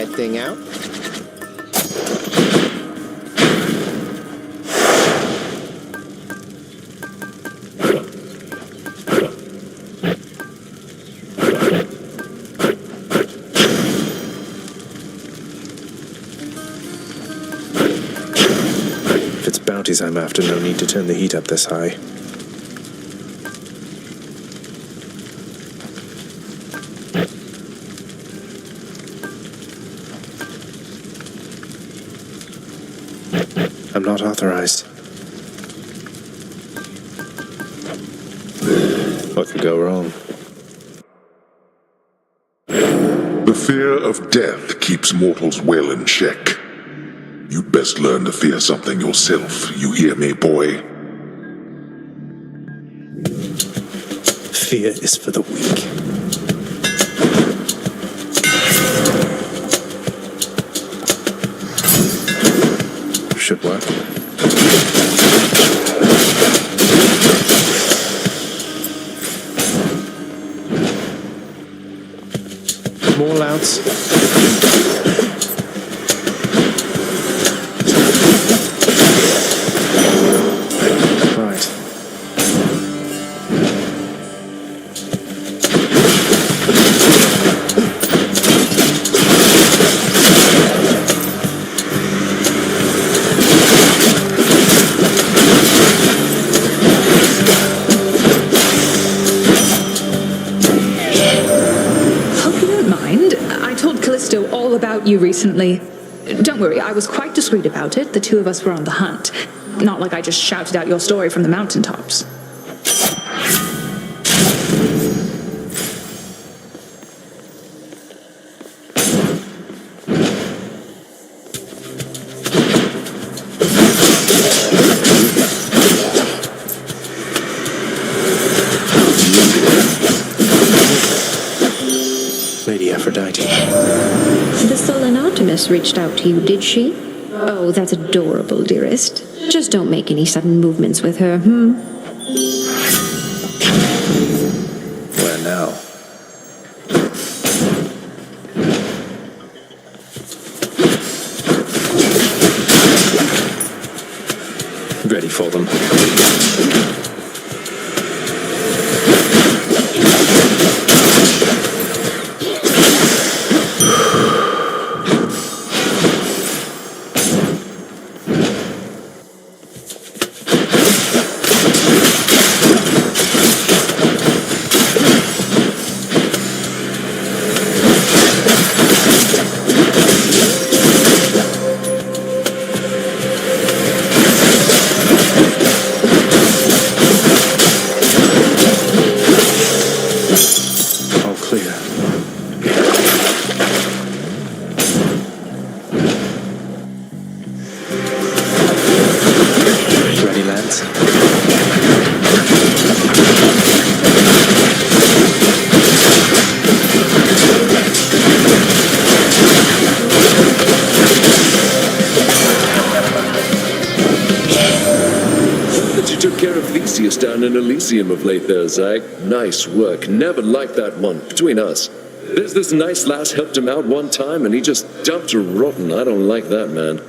that thing out. If it's bounties I'm after, no need to turn the heat up this high. I'm not authorized. What could go wrong? The fear of death keeps mortals well in check. You'd best learn to fear something yourself, you hear me, boy? Fear is for the weak. Should work. More louds. Right. All about you recently. Don't worry, I was quite discreet about it. The two of us were on the hunt. Not like I just shouted out your story from the mountaintops. Lady Aphrodite. The sullen Artemis reached out to you, did she? Oh, that's adorable, dearest. Just don't make any sudden movements with her, Where now? Ready for them. Down in Elysium of late there, Zag. Nice work. Never liked that one. Between us. There's this nice lass helped him out one time and he just dumped her rotten. I don't like that, man.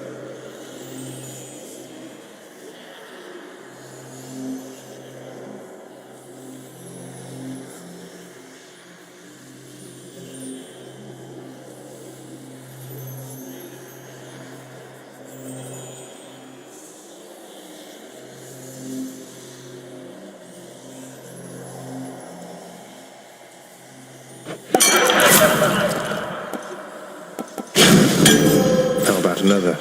How about another?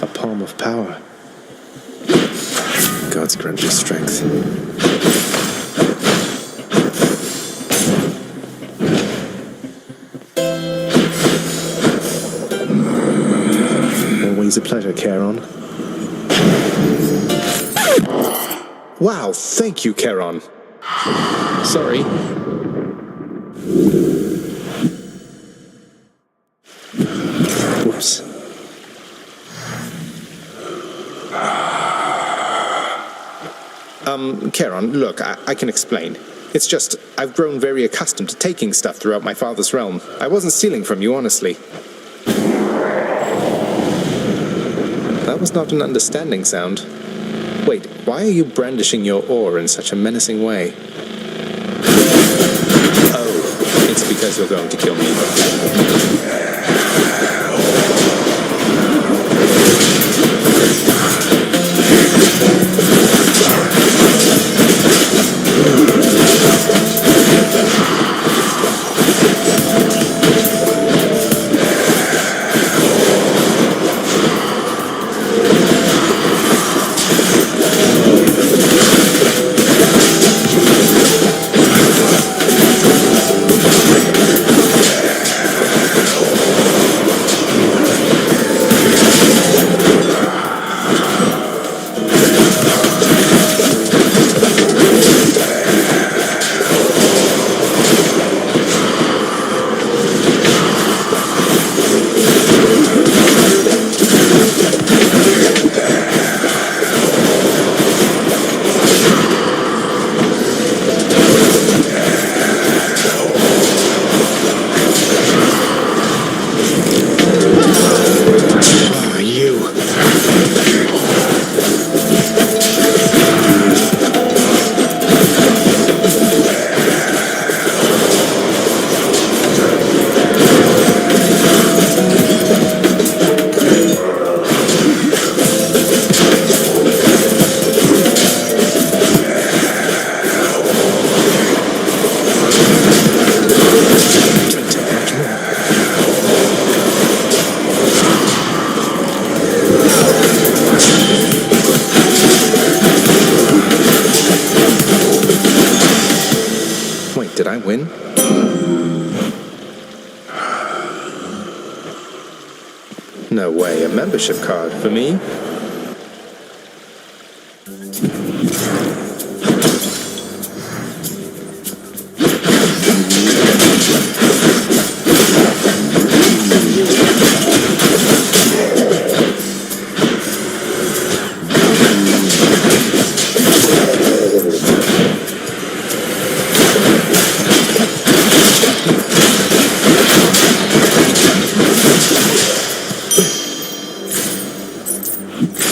A palm of power. God's grant you strength. Always a pleasure, Charon. Wow, thank you, Charon. Sorry. Whoops. Charon, look, I can explain. It's just, I've grown very accustomed to taking stuff throughout my father's realm. I wasn't stealing from you, honestly. That was not an understanding sound. Wait, why are you brandishing your oar in such a menacing way? Oh, it's because you're going to kill me. Did I win? No way, a membership card for me?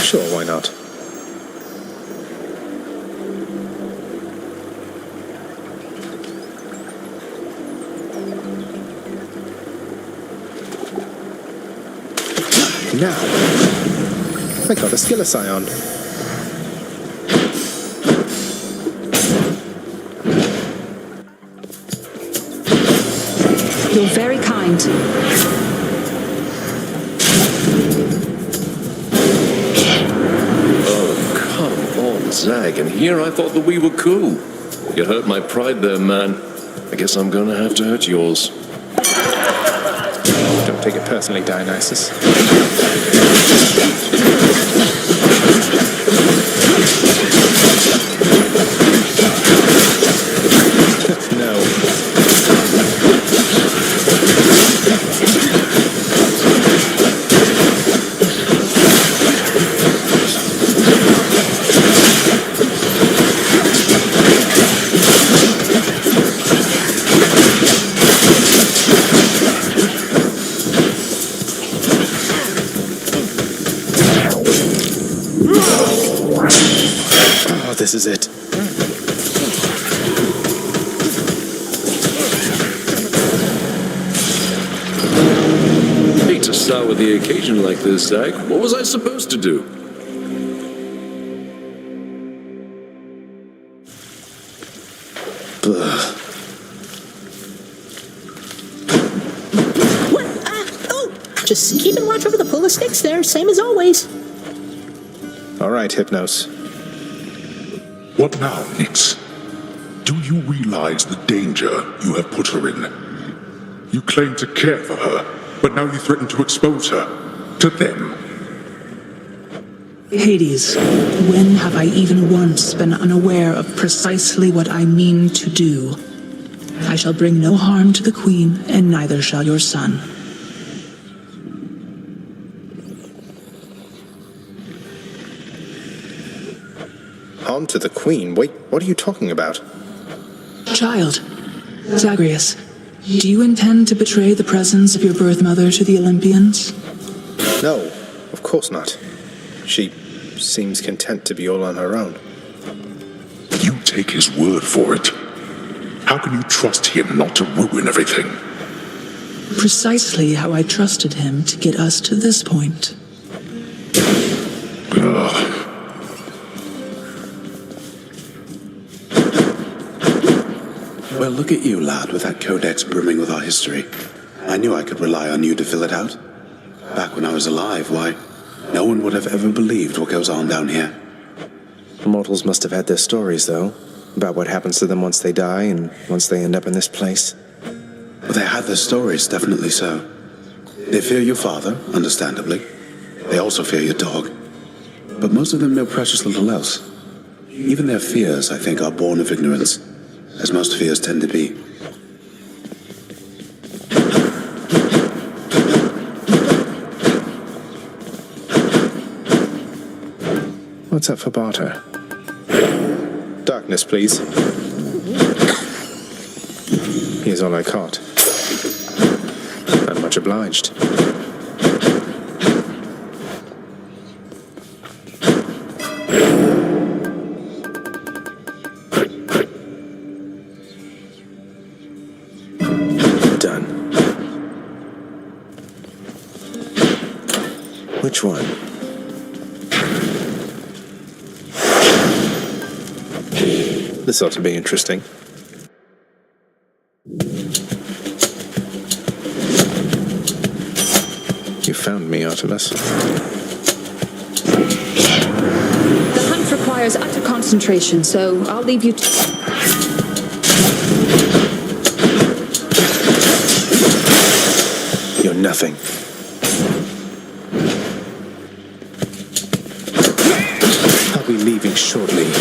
Sure, why not? Now, I got a lil-yusei on. You're very kind. Zag, and here I thought that we were cool. You hurt my pride there, man. I guess I'm gonna have to hurt yours. Don't take it personally, Dionysus. No. Oh, this is it. Hate to start with the occasion like this, Zag. What was I supposed to do? What? Oh! Just keeping watch over the pull of sticks there, same as always. All right, Hypnos. What now, Nyx? Do you realize the danger you have put her in? You claim to care for her, but now you threaten to expose her to them. Hades, when have I even once been unaware of precisely what I mean to do? I shall bring no harm to the Queen, and neither shall your son. Harm to the Queen? Wait, what are you talking about? Child, Zagreus, do you intend to betray the presence of your birth mother to the Olympians? No, of course not. She seems content to be all on her own. You take his word for it. How can you trust him not to ruin everything? Precisely how I trusted him to get us to this point. Well, look at you, lad, with that codex brimming with our history. I knew I could rely on you to fill it out. Back when I was alive, why, no one would have ever believed what goes on down here. Mortals must have had their stories, though, about what happens to them once they die and once they end up in this place. Well, they had their stories, definitely so. They fear your father, understandably. They also fear your dog. But most of them know precious little else. Even their fears, I think, are born of ignorance, as most fears tend to be. What's up for barter? Darkness, please. Here's all I caught. I'm much obliged. Done. Which one? This ought to be interesting. You found me, Artemis. The hunt requires utter concentration, so I'll leave you to... You're nothing. I'll be leaving shortly.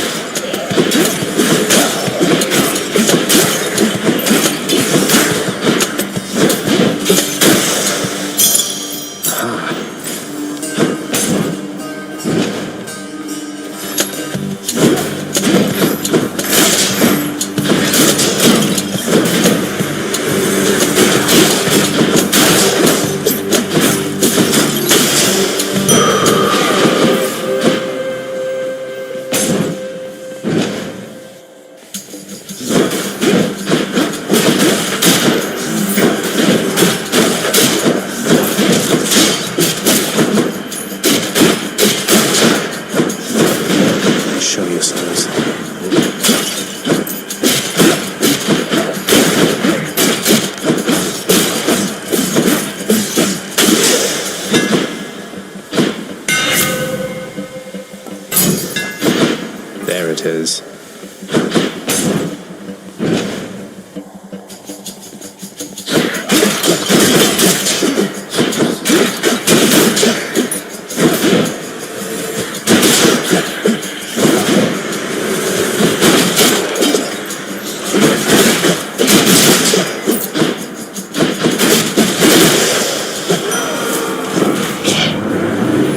There it is.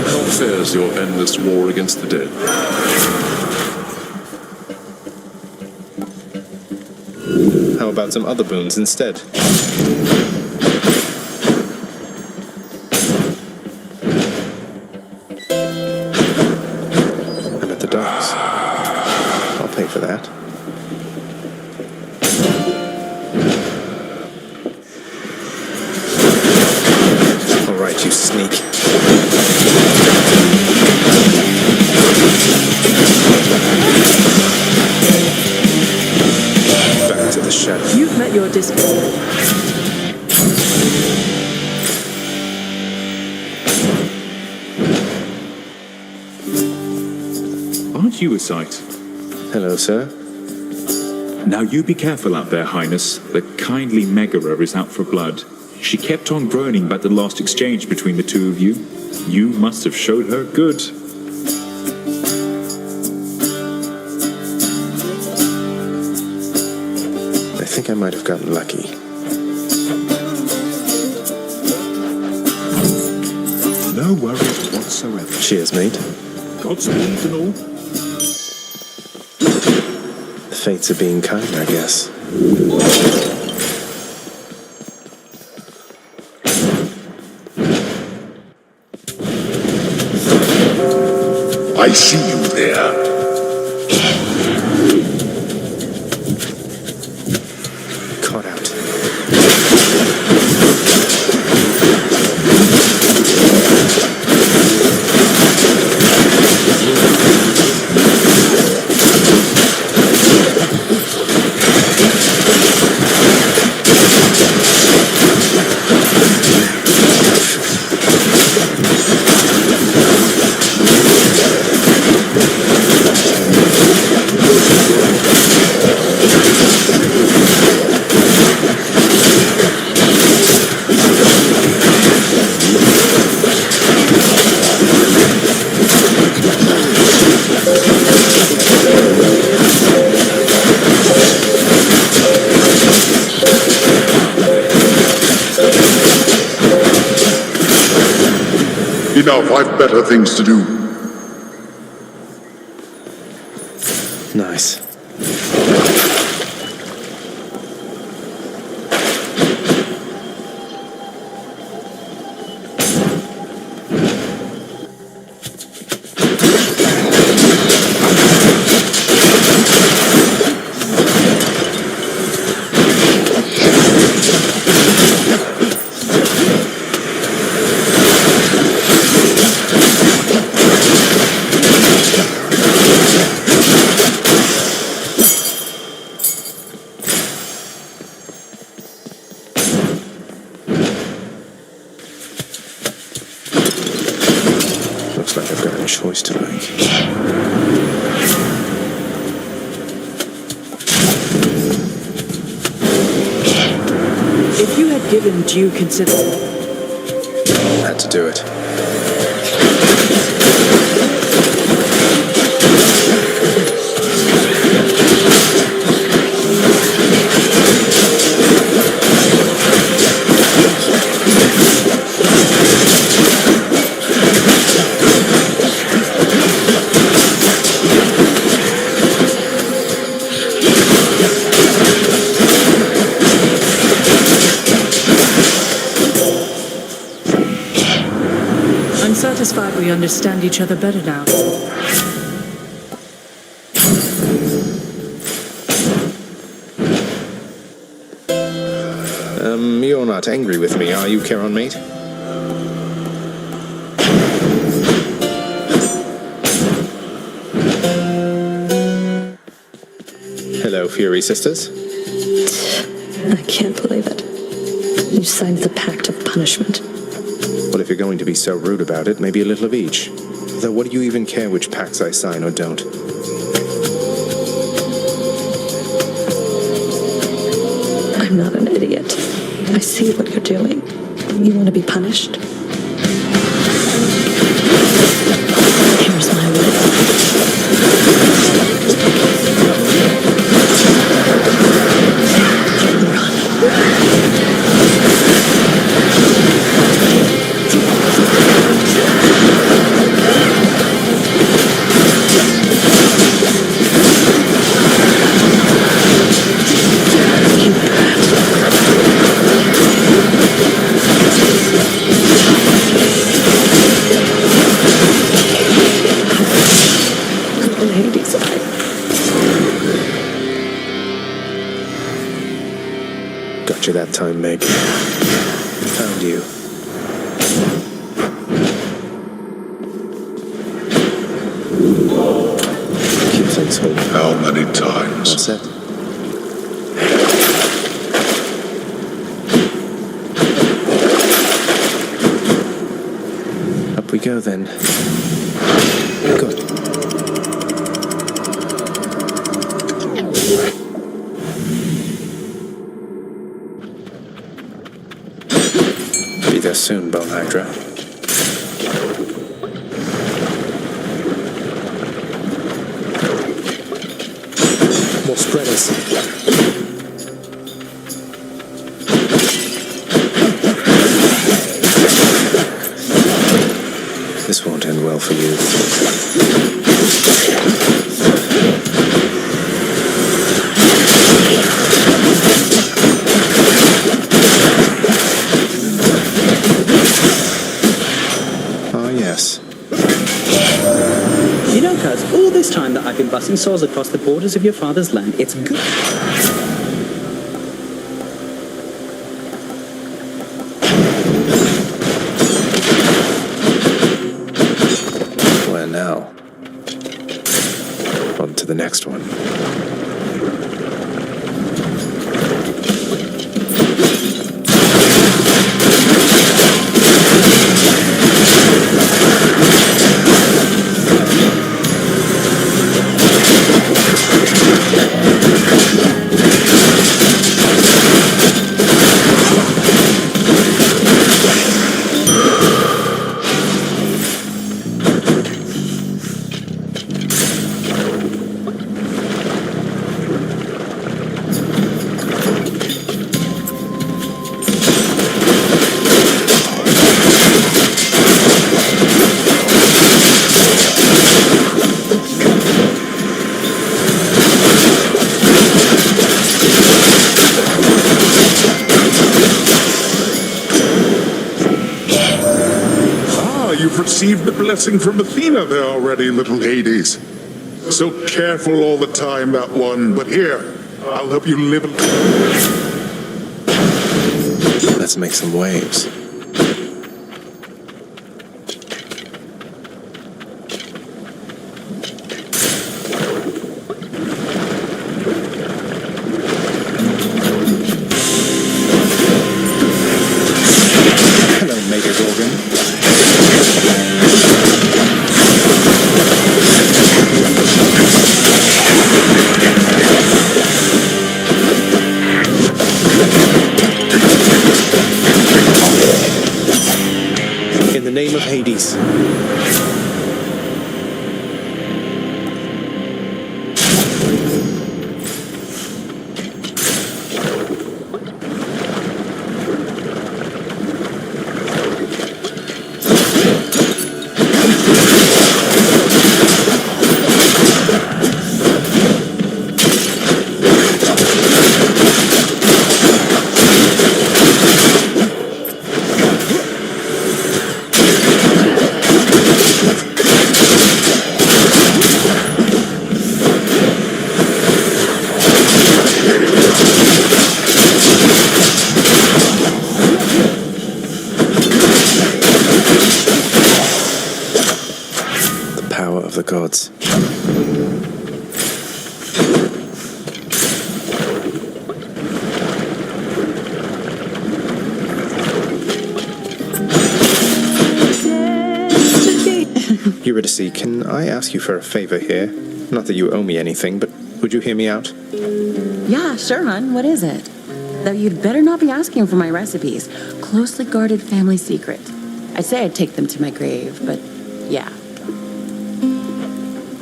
How fares your endless war against the dead? How about some other boons instead? I'm at the docks. I'll pay for that. All right, you sneak. Back to the shadow. You've met your discipline. Aren't you a sight? Hello, sir. Now you be careful out there, Highness. The kindly Megara is out for blood. She kept on groaning about the last exchange between the two of you. You must have showed her good. I might have gotten lucky. No worries whatsoever. Cheers, mate. Godspeed and all. The fates are being kind, I guess. I see you there. Caught out. Enough, I've better things to do. Nice. Looks like I've got a choice to make. If you had given due consideration... Had to do it. I'm satisfied we understand each other better now. You're not angry with me, are you, Charon, mate? Hello, Fury Sisters. I can't believe it. You signed the Pact of Punishment. Well, if you're going to be so rude about it, maybe a little of each. Though what do you even care which pacts I sign or don't? I'm not an idiot. I see what you're doing. You want to be punished? Here's my way. Got you that time, Meg. Found you. Keep things holding. How many times? That's it. Up we go then. Good. Be there soon, Bone Hydra. More spreaders. because all this time that I've been busting saws across the borders of your father's land, it's good. Well, now, on to the next one. You've received the blessing from Athena there already, little Hades. So careful all the time, that one, but here, I'll help you live. Let's make some waves. Hello, Major Gorgon. In the name of Hades. Of the gods. Eurydice, can I ask you for a favor here? Not that you owe me anything, but would you hear me out? Yeah, sure, hon. What is it? Though you'd better not be asking for my recipes. Closely guarded family secret. I'd say I'd take them to my grave, but yeah.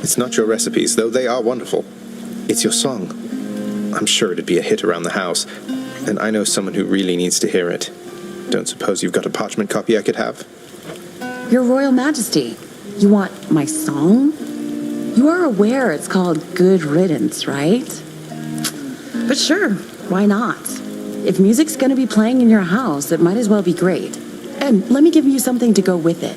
It's not your recipes, though they are wonderful. It's your song. I'm sure it'd be a hit around the house, and I know someone who really needs to hear it. Don't suppose you've got a parchment copy I could have? Your Royal Majesty, you want my song? You are aware it's called Good Riddance, right? But sure, why not? If music's gonna be playing in your house, it might as well be great. And let me give you something to go with it.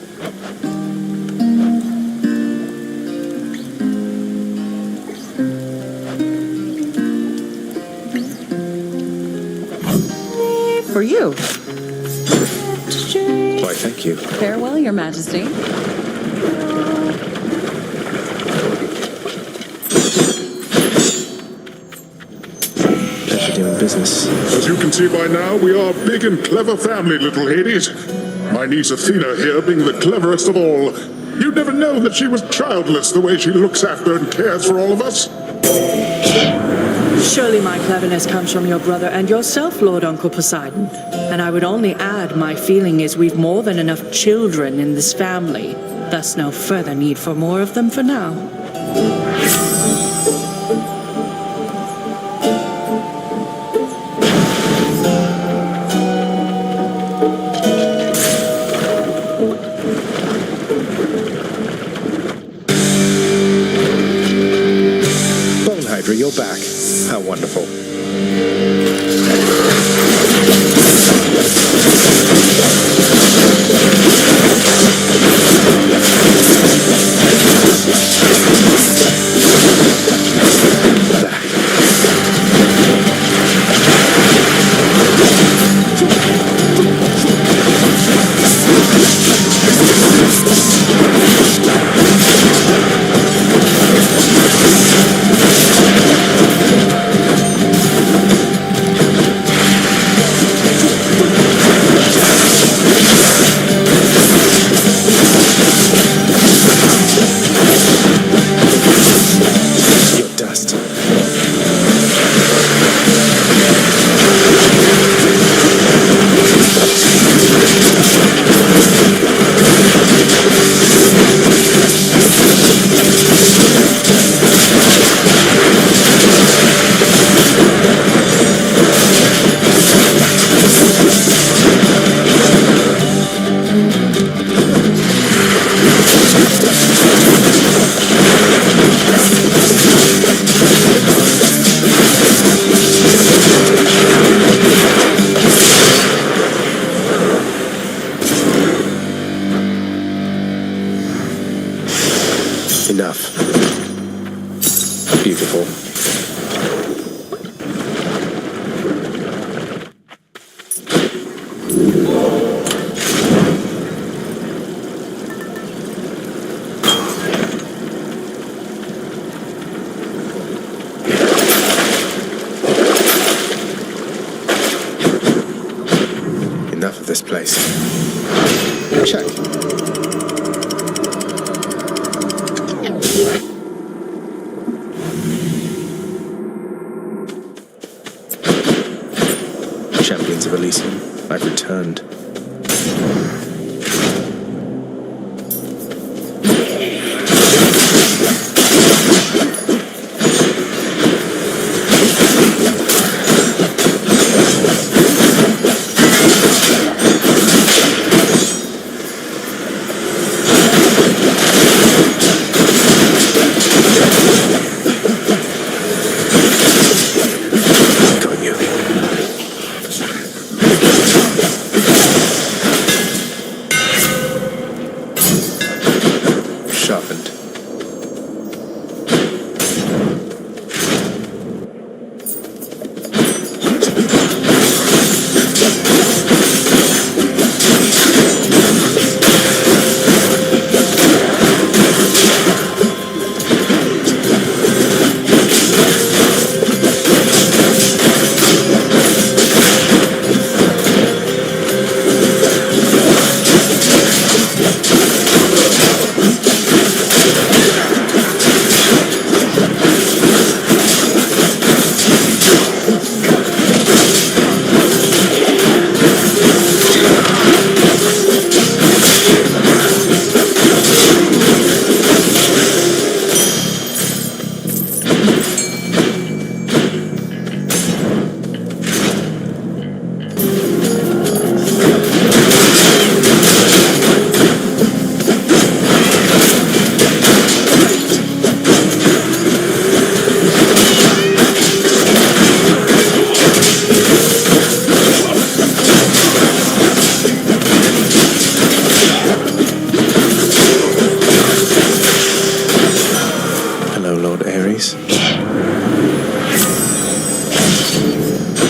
For you. Why, thank you. Farewell, Your Majesty. Pleasure doing business. As you can see by now, we are a big and clever family, little Hades. My niece Athena here being the cleverest of all. You'd never know that she was childless the way she looks after and cares for all of us. Surely my cleverness comes from your brother and yourself, Lord Uncle Poseidon. And I would only add, my feeling is we've more than enough children in this family. Thus no further need for more of them for now. Bone Hydra, you're back. How wonderful. Enough. Beautiful. Enough of this place. Check. Champions of Elysium, I've returned. Sharpened.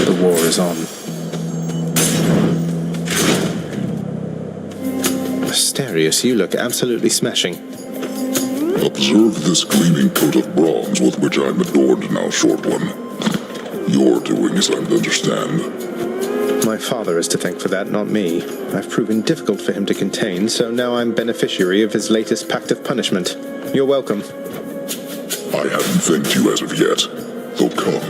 The war is on. Asterius, you look absolutely smashing. Observe this gleaming coat of bronze with which I'm adorned now, short one. You're doing as I'm to understand. My father is to thank for that, not me. I've proven difficult for him to contain, so now I'm beneficiary of his latest pact of punishment. You're welcome. I haven't thanked you as of yet. Though come,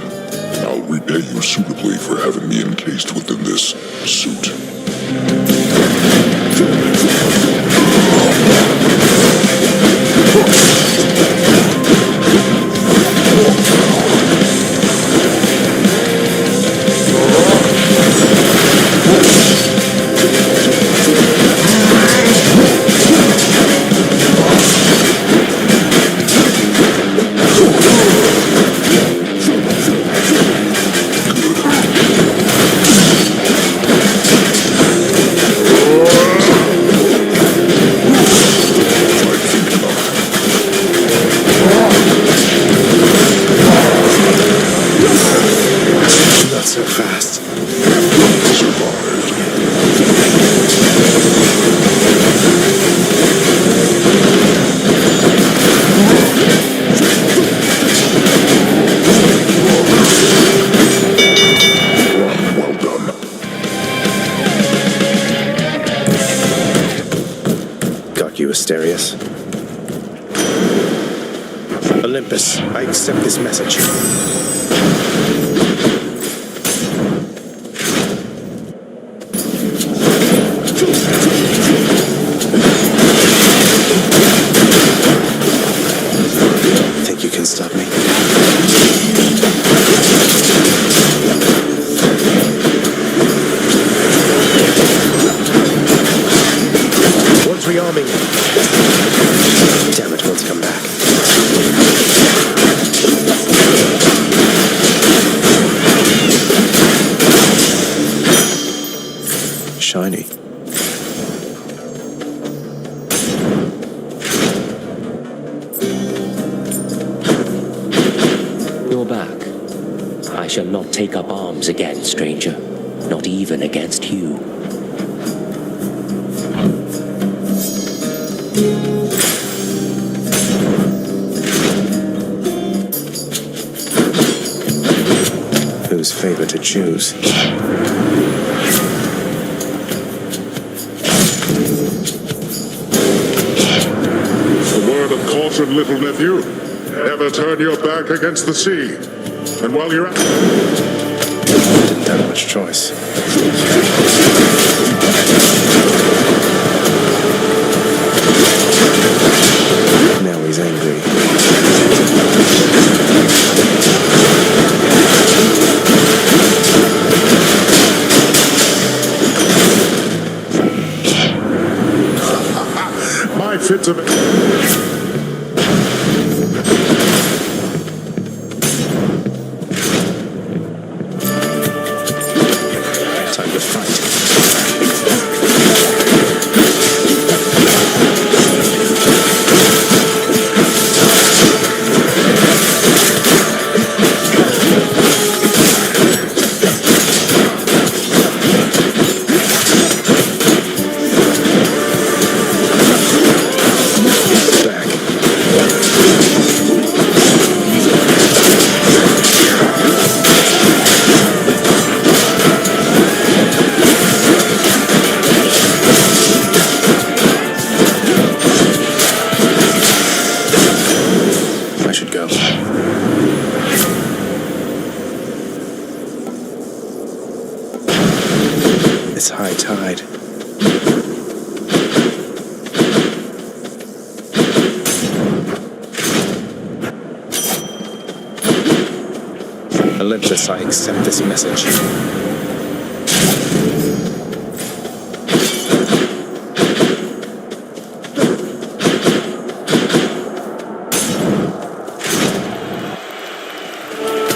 I'll repay you suitably for having me encased within this suit. Not so fast. Well done. Got you, Asterius. Olympus, I accept this message. Think you can stop me? One's rearming. Damn it, one's come back. Shiny. your back. I shall not take up arms again, stranger. Not even against you. Whose favor to choose? A word of caution, little nephew. Never turn your back against the sea. And while you're at... Didn't have much choice. Now he's angry. My fits of... Time to fight. I should go. It's high tide. Olympus, I accept this message.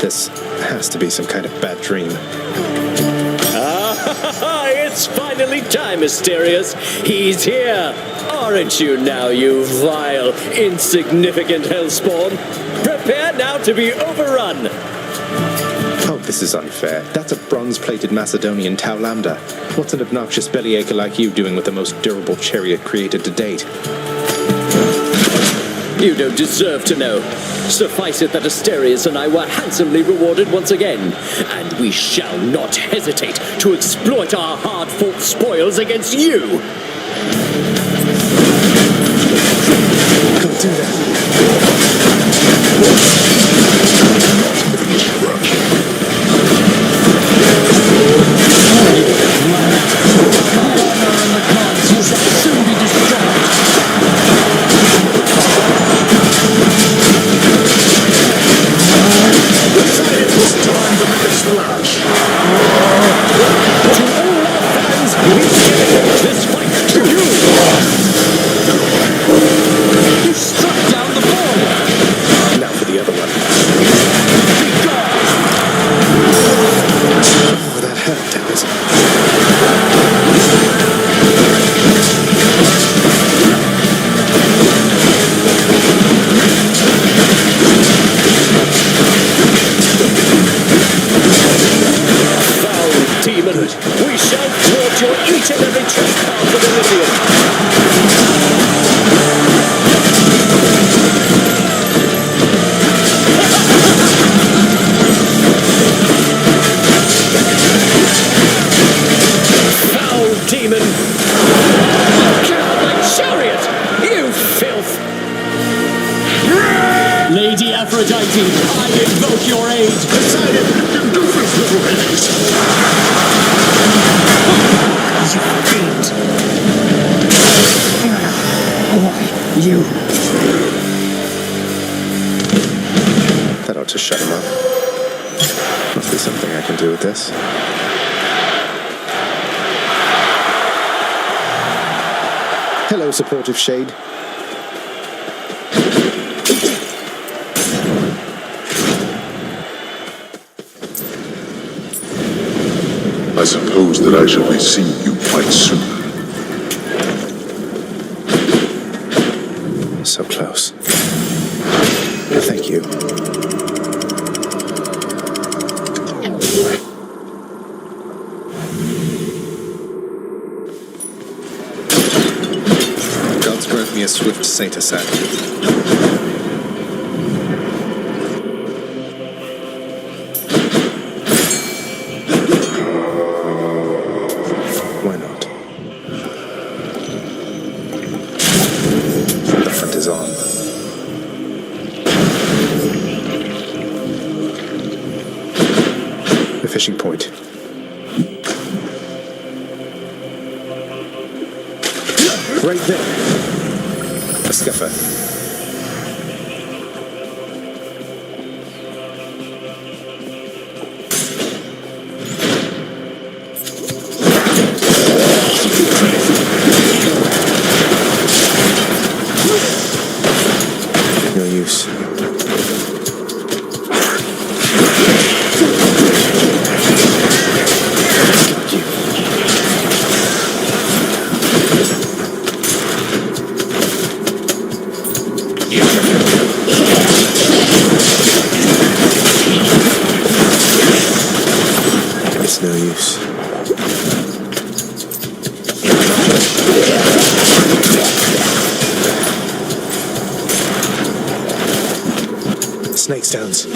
This has to be some kind of bad dream. Ah, it's finally time, Asterius. He's here. Aren't you now, you vile, insignificant hellspawn? Prepare now to be overrun. Oh, this is unfair. That's a bronze-plated Macedonian Tau Lambda. What's an obnoxious bellyacre like you doing with the most durable chariot created to date? You don't deserve to know. Suffice it that Asterius and I were handsomely rewarded once again, and we shall not hesitate to exploit our hard-fought spoils against you. Go do that. This fight to you! You struck down the ball! Now for the other one. Oh, that hurt, damn it. Foul demon! We shall thwart your each and every trespass of Elysium! Foul demon! Get out of my chariot! You filth! Lady Aphrodite, I invoke your aid! Decided you can do this, little Hades! You fiend. Why, you? That ought to shut him up. Must be something I can do with this. Hello, supportive shade. I suppose that I shall be seeing you quite soon. So close. Thank you. swift satyr sack. Why not? The hunt is on. The fishing point. Right there. A scuffer. No use. It's no use. Snake stones.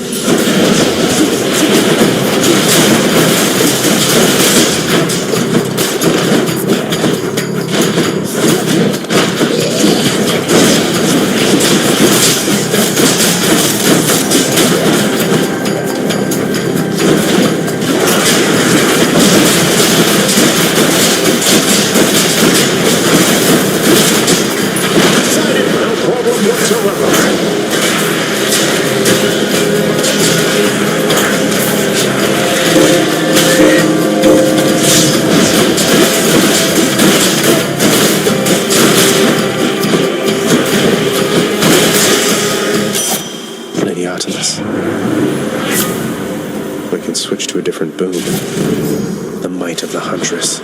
We can switch to a different boom. The might of the Huntress.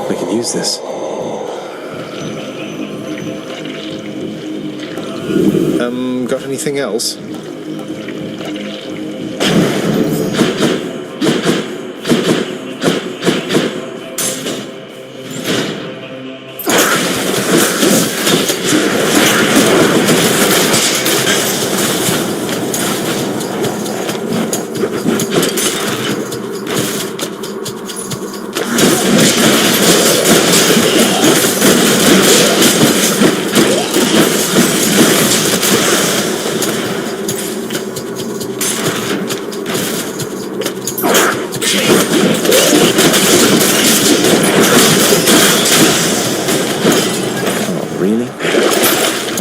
We can use this. Got anything else?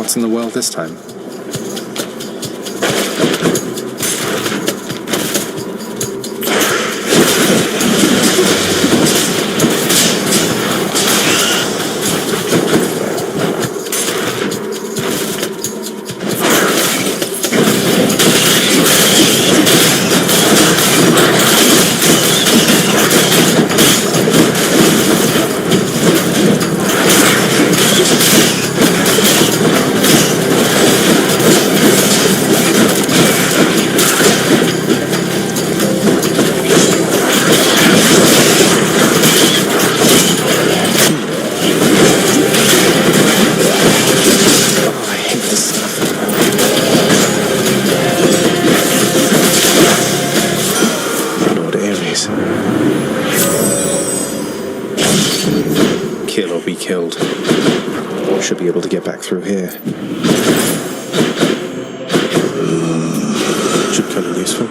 What's in the well this time? Kill or be killed. Should be able to get back through here. Should come in useful.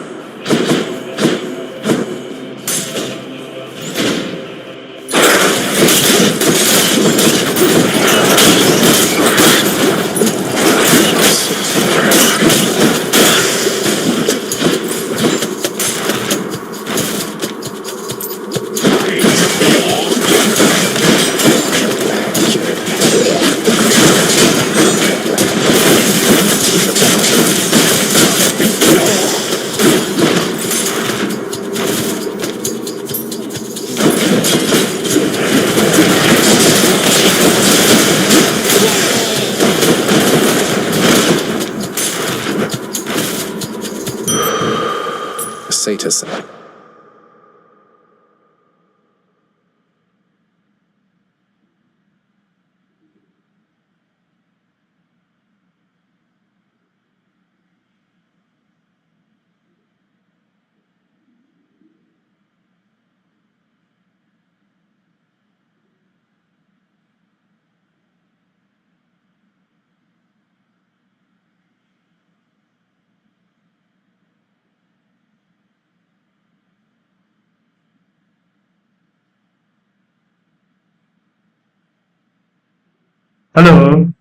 Halo.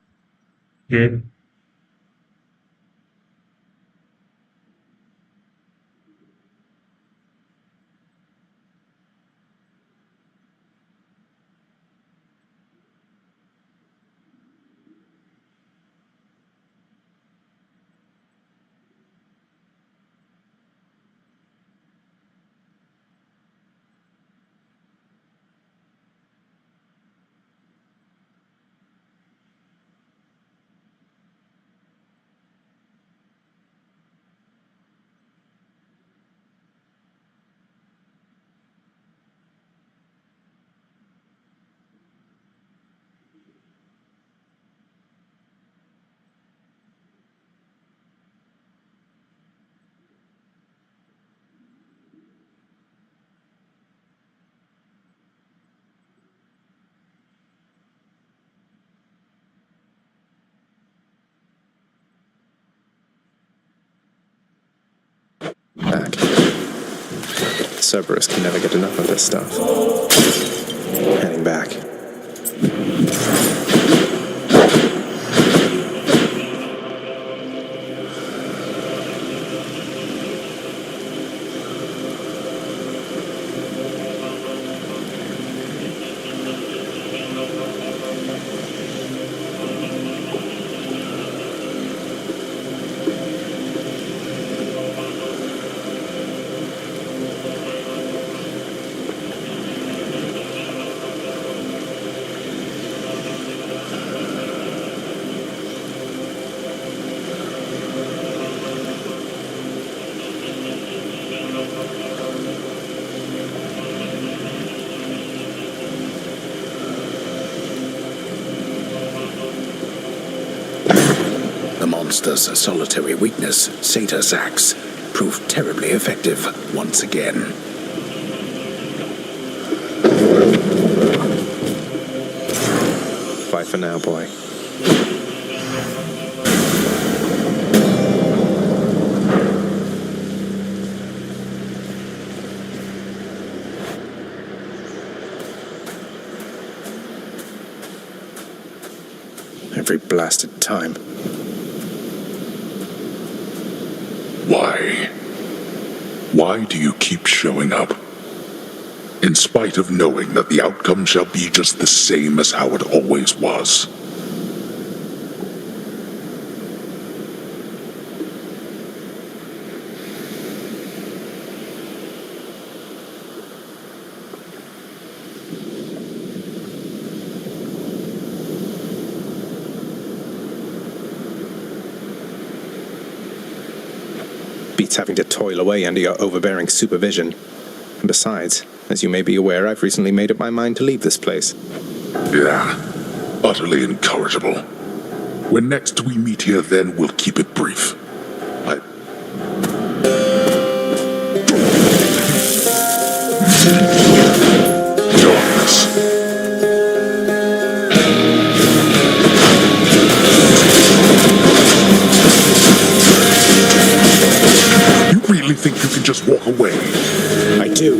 Oke. Back. Cerberus can never get enough of this stuff. Heading back. The monster's solitary weakness, satyr sacs, proved terribly effective once again. Bye for now, boy. Every blasted time. Why? Why do you keep showing up? In spite of knowing that the outcome shall be just the same as how it always was. Beats having to toil away under your overbearing supervision. And besides, as you may be aware, I've recently made up my mind to leave this place. Yeah, utterly incorrigible. When next we meet here, then we'll keep it brief. Darkness. You really think you can just walk away? I do.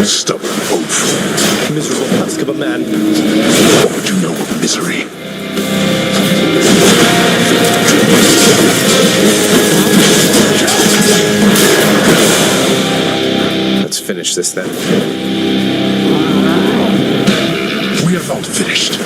Stubborn oaf. Miserable husk of a man. What would you know of misery? Let's finish this then. We are not finished.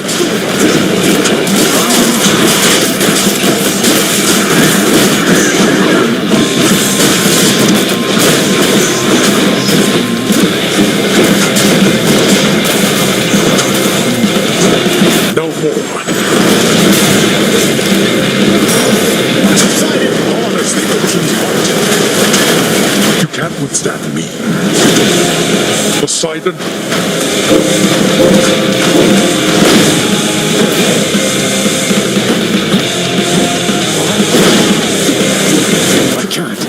No more. Poseidon honors the ocean's heart. You can't withstand me. Poseidon. I can't.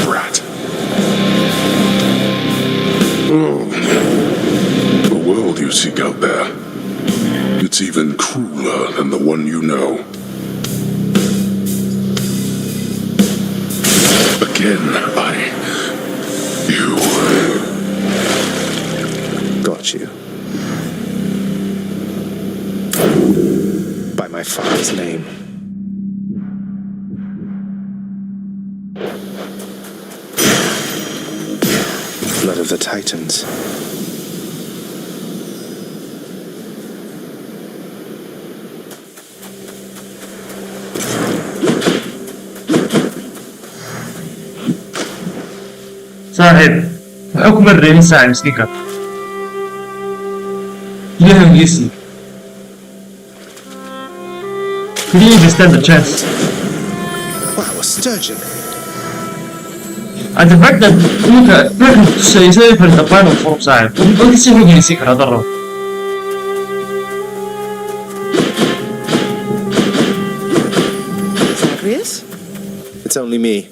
Brat. Oh. like out there. It's even crueler than the one you know. Again, you... Got you. By my father's name. Blood of the Titans. صاحب حكم الرئيسة أمسكك lil-yusei. Please stand a chance. Wow, a sturgeon. And the fact that you say for the final form صاحب don't see who you seek هذا Zagreus? It's only me.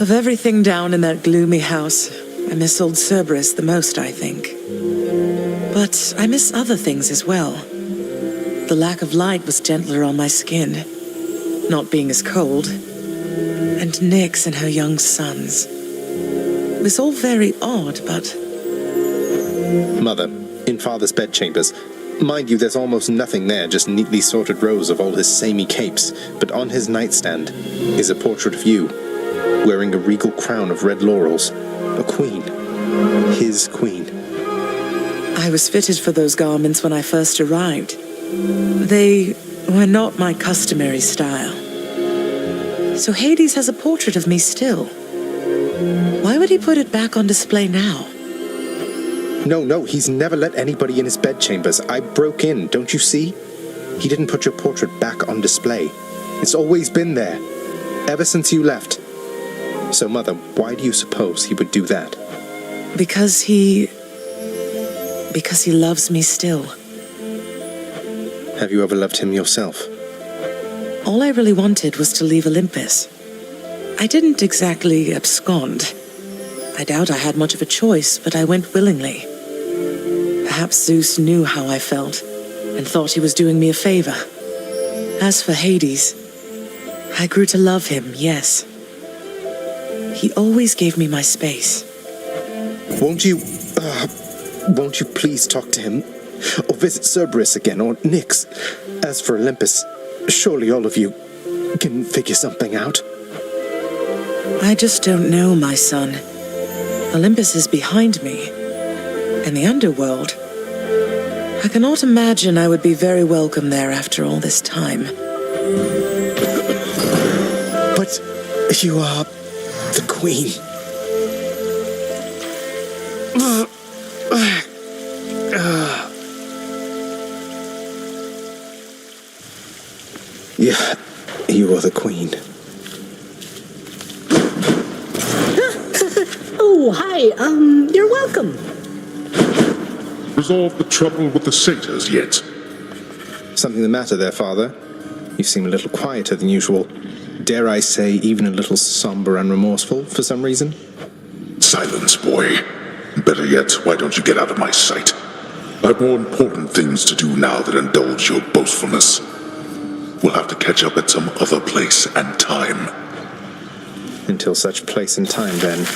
Of everything down in that gloomy house, I miss old Cerberus the most, I think. But I miss other things as well. The lack of light was gentler on my skin, not being as cold. And Nyx and her young sons. It was all very odd, but... Mother, in Father's bedchambers. Mind you, there's almost nothing there, just neatly sorted rows of all his samey capes. But on his nightstand is a portrait of you, wearing a regal crown of red laurels. A queen. His queen. I was fitted for those garments when I first arrived. They were not my customary style. So Hades has a portrait of me still. Why would he put it back on display now? No, he's never let anybody in his bedchambers. I broke in, don't you see? He didn't put your portrait back on display. It's always been there, ever since you left. So, Mother, why do you suppose he would do that? Because he loves me still. Have you ever loved him yourself? All I really wanted was to leave Olympus. I didn't exactly abscond. I doubt I had much of a choice, but I went willingly. Perhaps Zeus knew how I felt, and thought he was doing me a favor. As for Hades, I grew to love him, yes. He always gave me my space. Won't you please talk to him? Or visit Cerberus again, or Nyx? As for Olympus, surely all of you can figure something out. I just don't know, my son. Olympus is behind me. And the underworld. I cannot imagine I would be very welcome there after all this time. But you are the queen. Yeah, you are the queen. Oh, hi. You're welcome. Resolved the trouble with the satyrs yet? Something the matter there, Father? You seem a little quieter than usual. Dare I say, even a little somber and remorseful for some reason? Silence, boy. Better yet, why don't you get out of my sight? I have more important things to do now than indulge your boastfulness. We'll have to catch up at some other place and time. Until such place and time, then.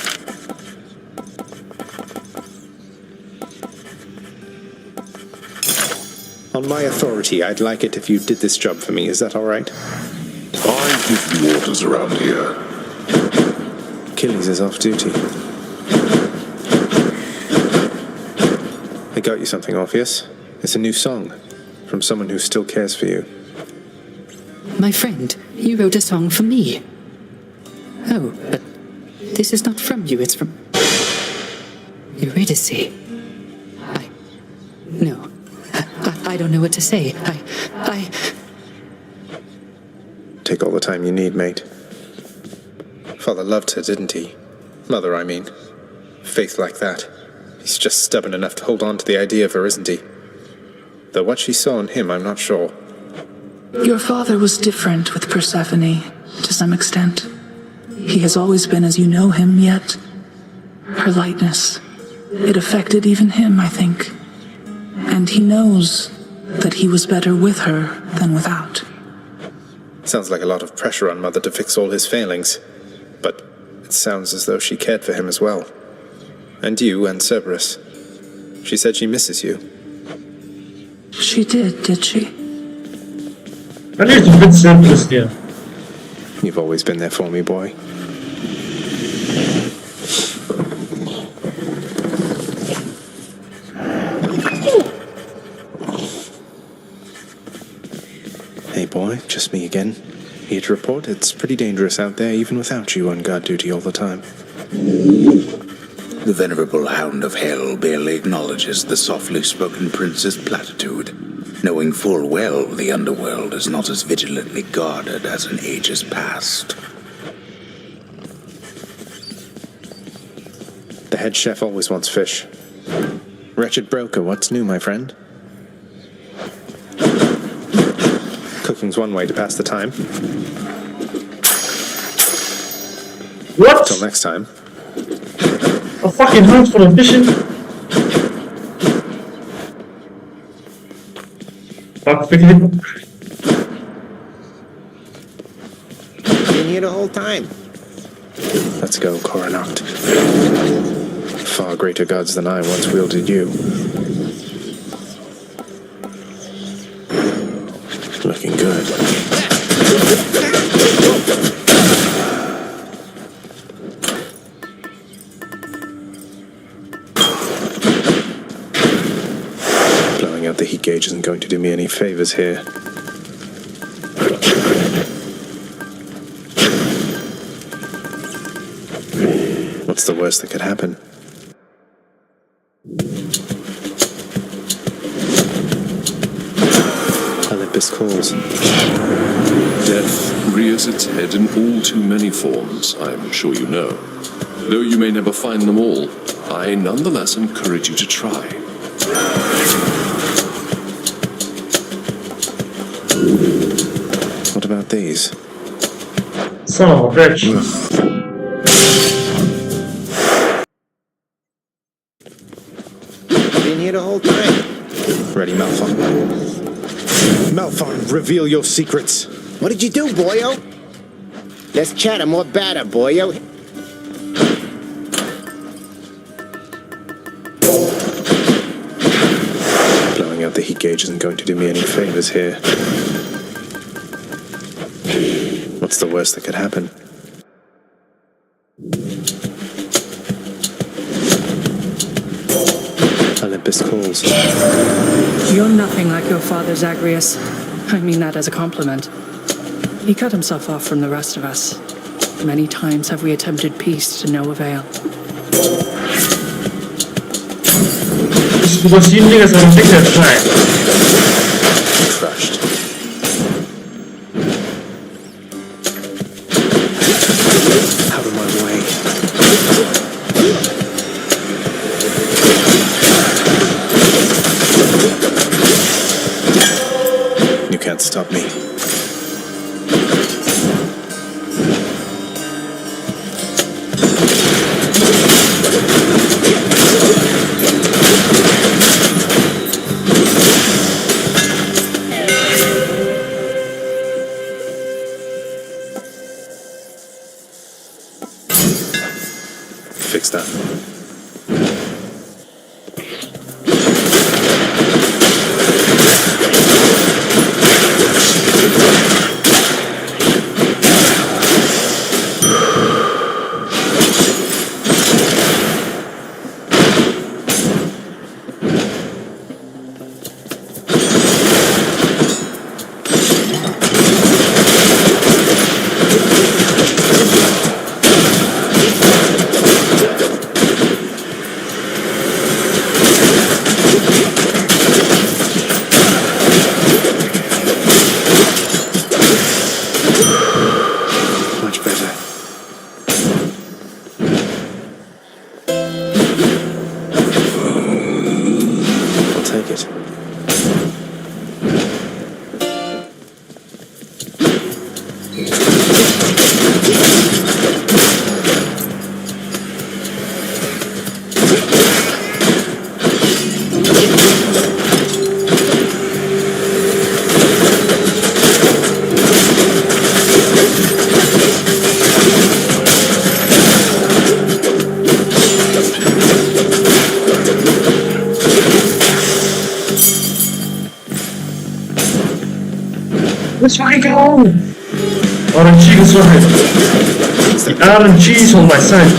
On my authority, I'd like it if you did this job for me. Is that all right? I give you orders around here. Achilles is off duty. I got you something, Orpheus. It's a new song from someone who still cares for you. My friend, you wrote a song for me. Oh, but this is not from you, it's from Eurydice. No. I don't know what to say. Take all the time you need, mate. Father loved her, didn't he? Mother, I mean. Faith like that. He's just stubborn enough to hold on to the idea of her, isn't he? Though what she saw in him, I'm not sure. Your father was different with Persephone, to some extent. He has always been as you know him, yet her lightness, it affected even him, I think. And he knows that he was better with her than without. Sounds like a lot of pressure on Mother to fix all his failings. But it sounds as though she cared for him as well. And you and Cerberus. She said she misses you. She did she? I need to fit Cerberus here. You've always been there for me, boy. Hey boy, just me again. Here to report, it's pretty dangerous out there even without you on guard duty all the time. The venerable Hound of Hell barely acknowledges the softly spoken prince's platitude, knowing full well the underworld is not as vigilantly guarded as in ages past. The head chef always wants fish. Wretched broker, what's new, my friend? Cooking's one way to pass the time. What? Till next time. A fucking hunt for a fishing? Fuck, freaking. Been here the whole time. Let's go, Coronacht. Far greater gods than I once wielded you. Looking good. Blowing out the heat gauge isn't going to do me any favors here. What's the worst that could happen? Olympus calls. Death rears its head in all too many forms, I'm sure you know. Though you may never find them all, I nonetheless encourage you to try. What about these? Son of a bitch. Been here the whole time. Ready, Malphon? Malphon, reveal your secrets. What did you do, boyo? Let's chatter more batter, boyo. Blowing out the heat gauge isn't going to do me any favors here. What's the worst that could happen? Olympus calls. You're nothing like your father, Zagreus. I mean that as a compliment. He cut himself off from the rest of us. Many times have we attempted peace to no avail. This is because you niggas haven't taken their time. Crushed. Out of my way. You can't stop me. Fix that. Much better. I'll take it. Let's fucking go! RNG is right. The RNG is on my side.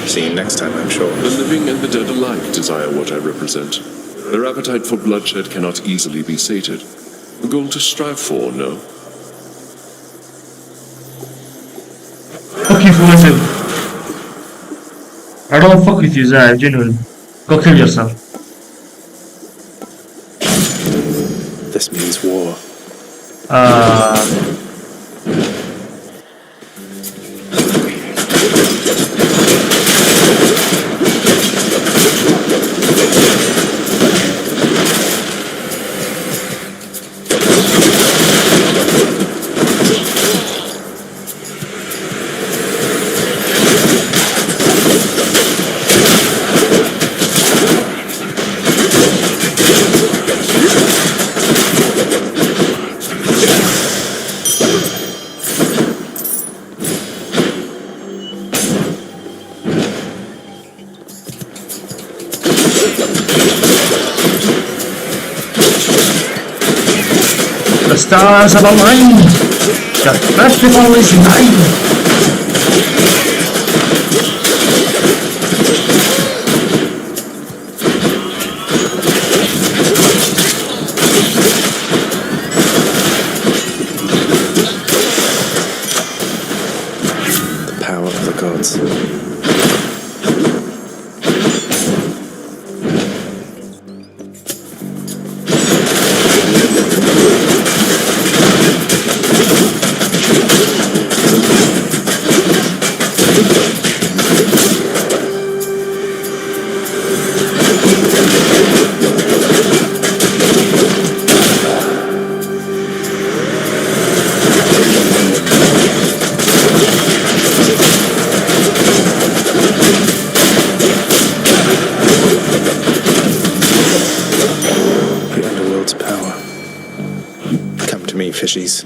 See you next time, I'm sure. The living and the dead alike desire what I represent. Their appetite for bloodshed cannot easily be sated. A goal to strive for, no? Fuck you, Fawcett. I don't fuck with you, Zai, genuinely. Go kill yourself. This means war. The stars have aligned. The festival is mine. The power of the gods. The underworld's power. Come to me, fishies.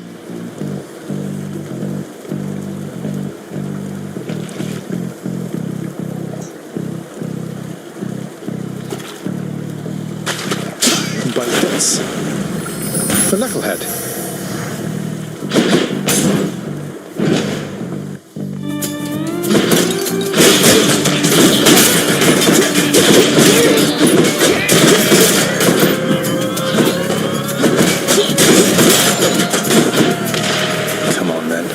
By this, the knucklehead. Come on, then.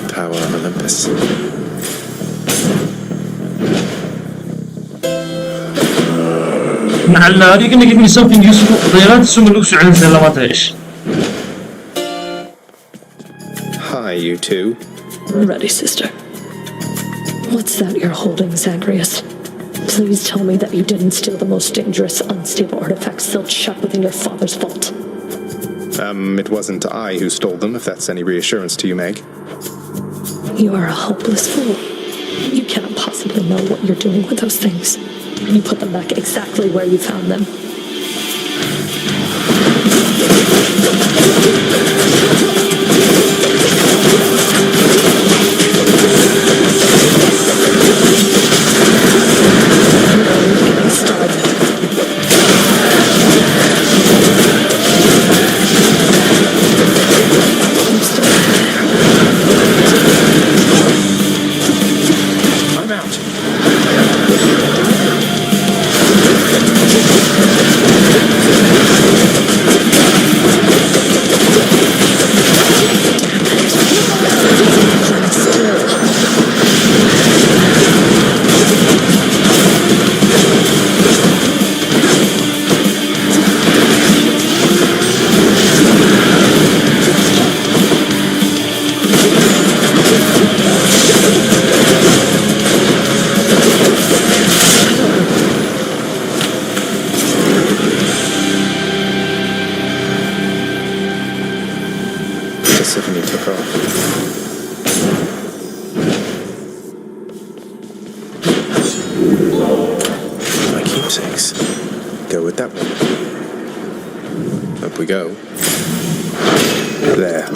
Power of Olympus. Mahalla, are you gonna give me something useful? ضيعت سم الوسع عند ما تعيش. Hi, you two. I'm ready, sister. What's that you're holding, Zagreus? Please tell me that you didn't steal the most dangerous, unstable artifacts sealed shut within your father's vault. It wasn't I who stole them, if that's any reassurance to you, Meg. You are a helpless fool. You cannot possibly know what you're doing with those things. You put them back exactly where you found them. I'm out. Persephone took off. Go with that one. Up we go. There.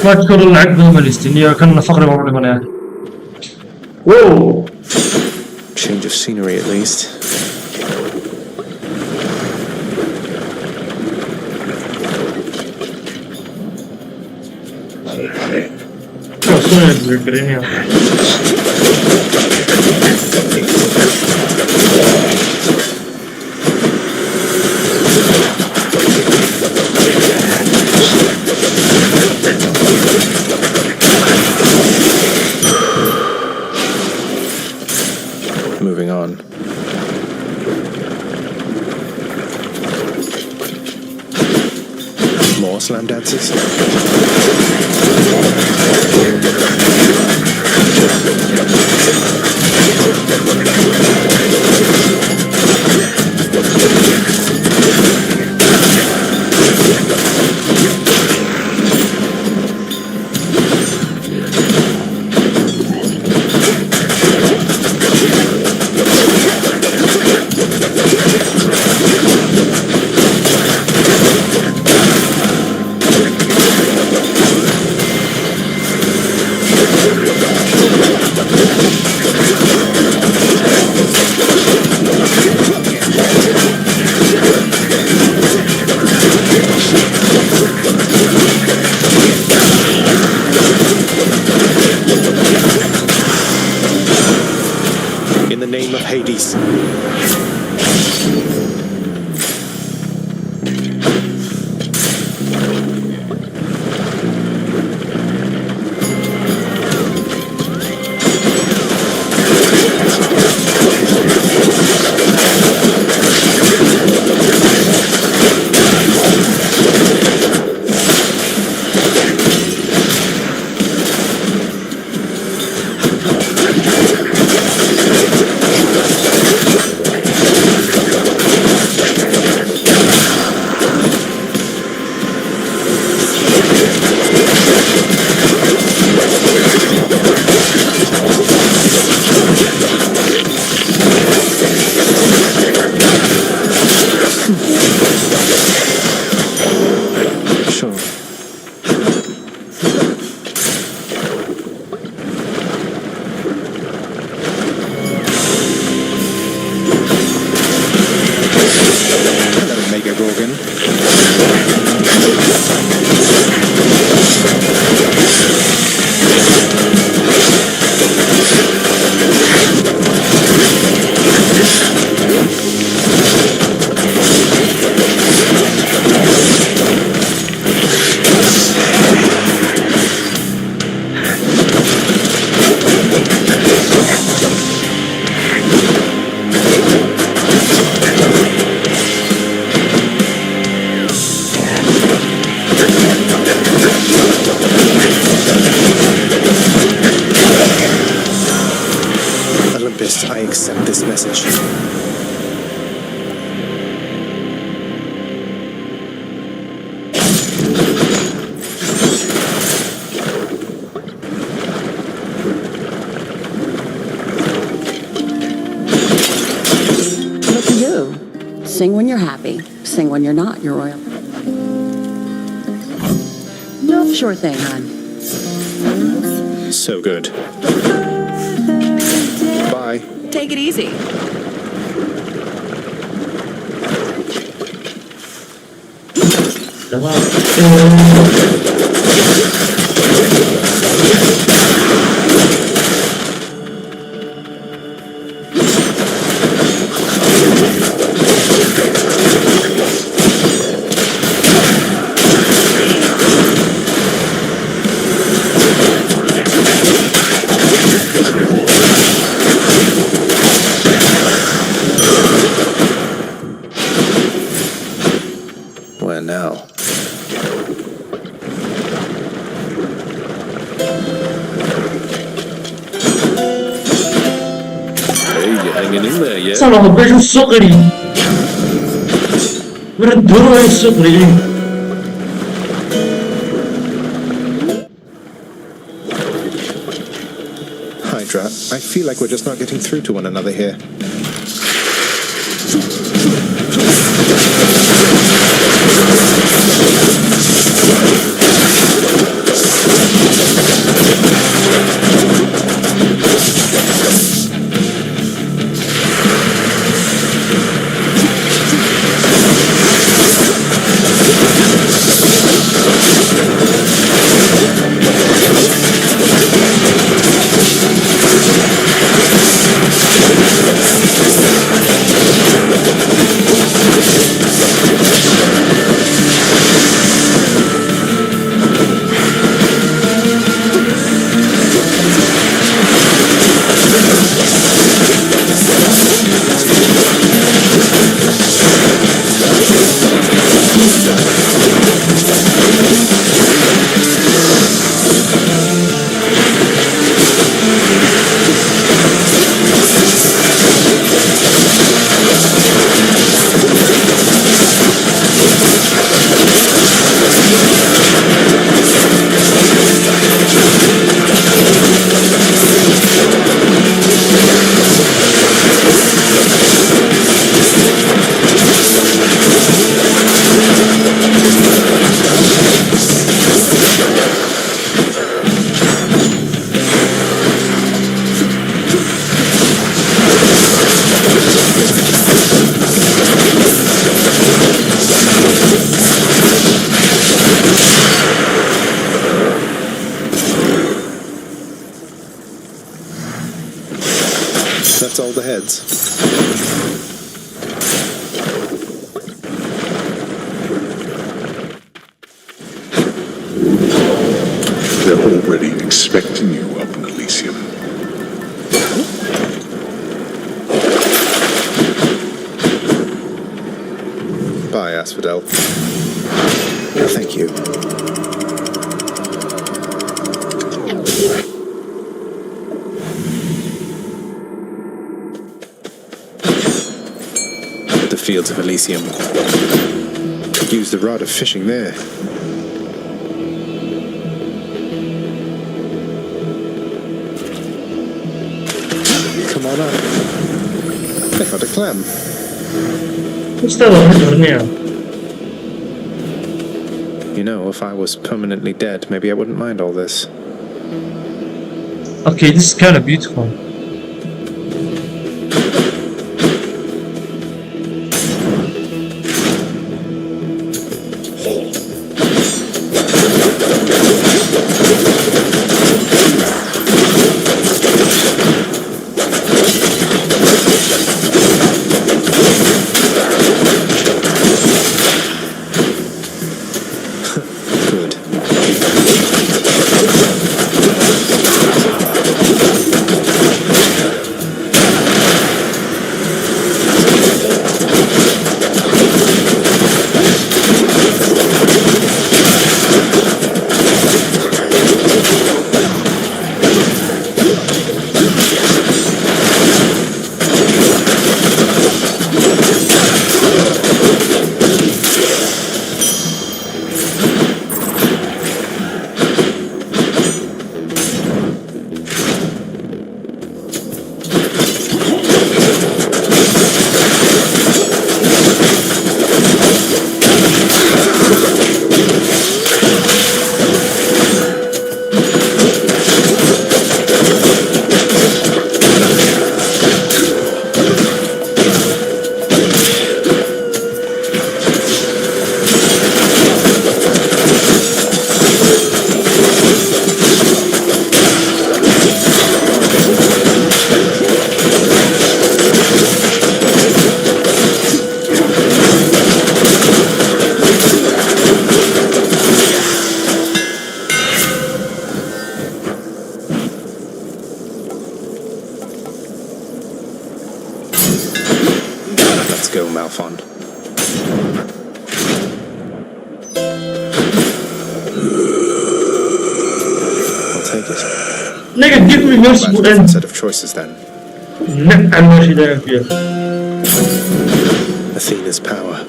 فكر العقل فلسطينية كان فقر مبرمنا. Whoa! Change of scenery at least. Moving on. More slam dances? In the name of Hades. I accept this message. Look at you. Sing when you're happy. Sing when you're not, Your Royal. No, sure thing, hon. So good. Bye. Take it easy. Where now? Hey, you hanging in there yet? صراحة بيجو الصقري من الدروع الصقري Hi. Phaedra. I feel like we're just not getting through to one another here. That's all the heads. They're already expecting you up in Elysium. Bye, Asphodel. Thank you. The fields of Elysium. Could use the rod of fishing there. Come on up. I got a clam. You know, if I was permanently dead, maybe I wouldn't mind all this. Okay, this is kind of beautiful. Let's go, Malfond. I'll take it. Nigga, give me your Different set of choices then. Athena's power.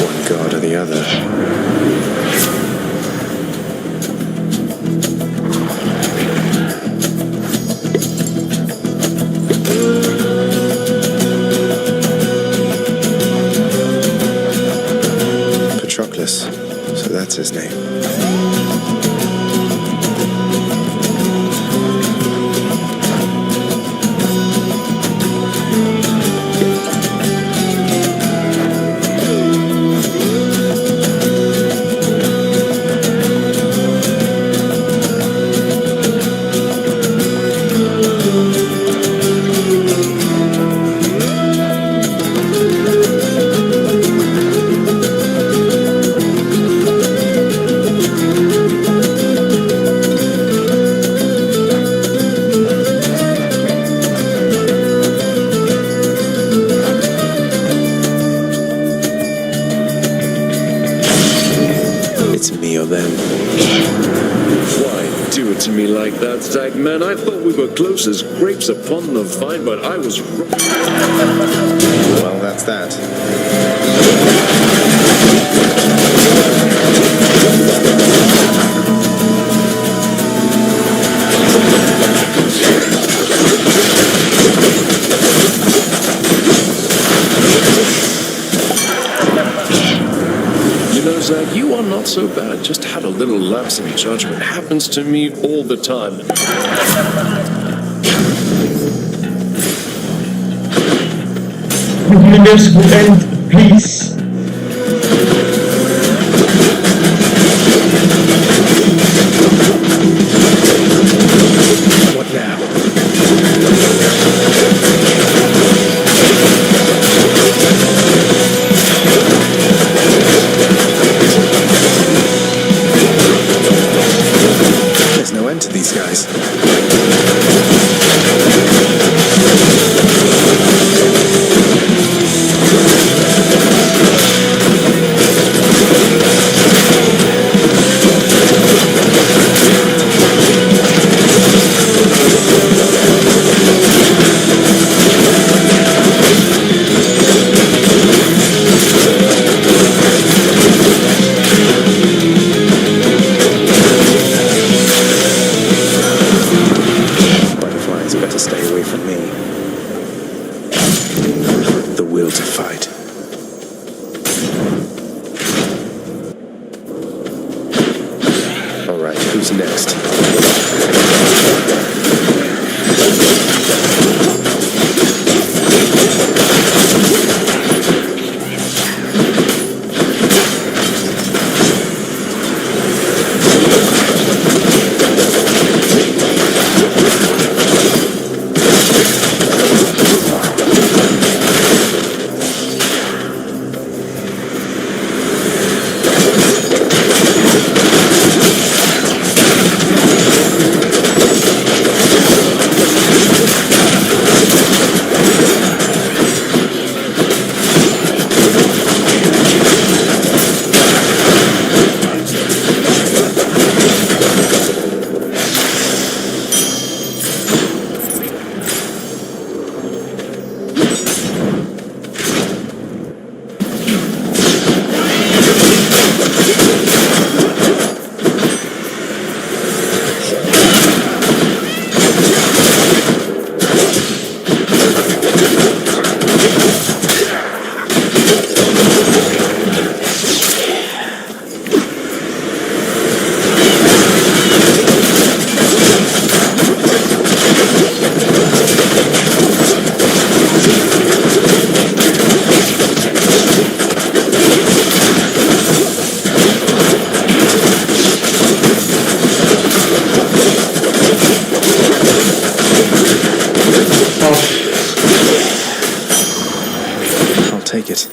One god or the other. Why do it to me like that, Zag? Man, I thought we were close as grapes upon the vine, but I was wrong. Well, that's that. You know, Zag, you are not so bad. Just had a little lapse in judgment. Happens to me all the time. Universe will end, please. What now? There's no end to these guys. Butterflies better stay away from me. The will to fight. All right, who's next? I'll take it.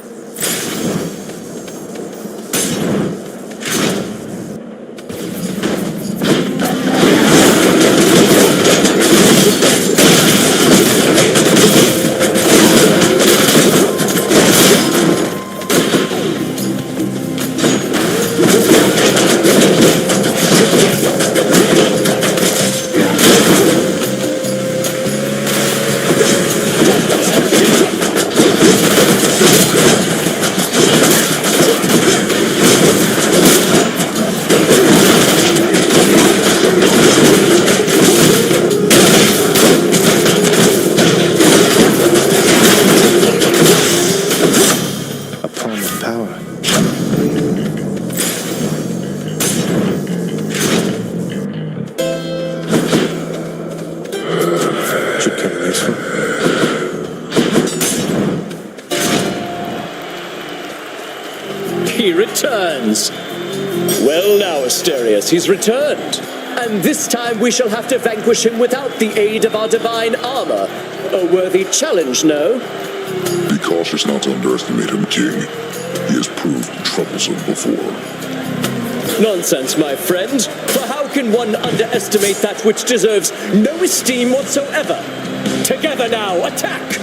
He returns. Well now, Asterius, he's returned. And this time we shall have to vanquish him without the aid of our divine armor. A worthy challenge, no? Be cautious not to underestimate him, King. He has proved troublesome before. Nonsense, my friend. For how can one underestimate that which deserves no esteem whatsoever? Together now, attack!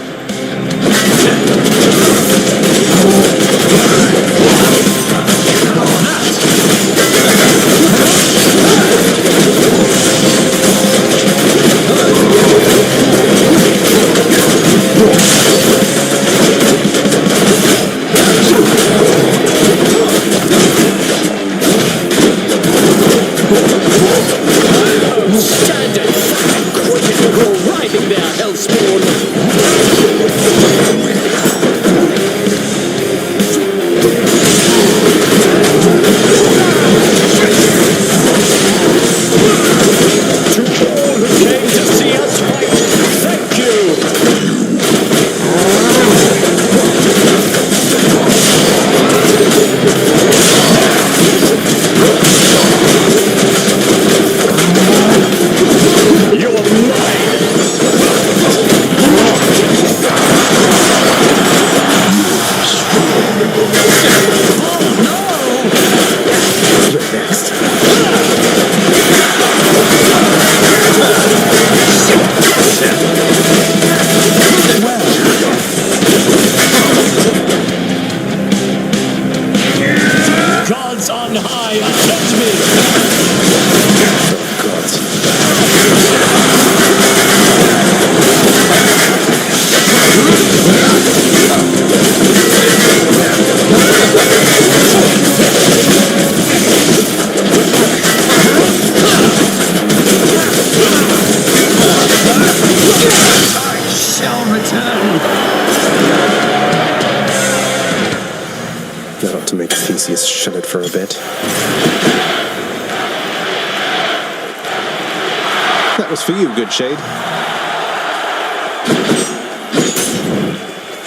That was for you, good shade.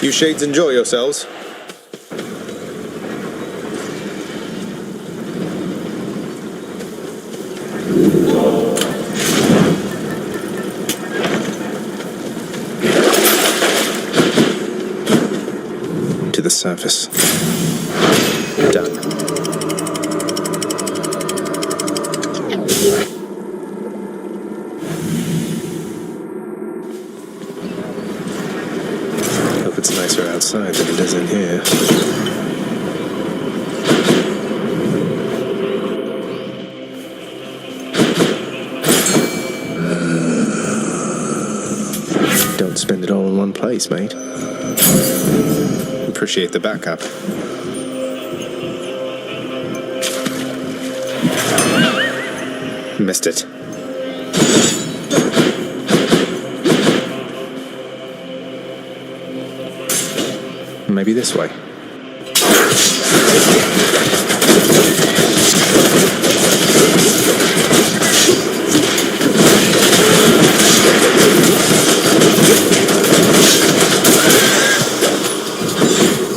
You shades enjoy yourselves. To the surface. Done. Hope it's nicer outside than it is in here. Don't spend it all in one place, mate. Appreciate the backup. Missed it. Maybe this way.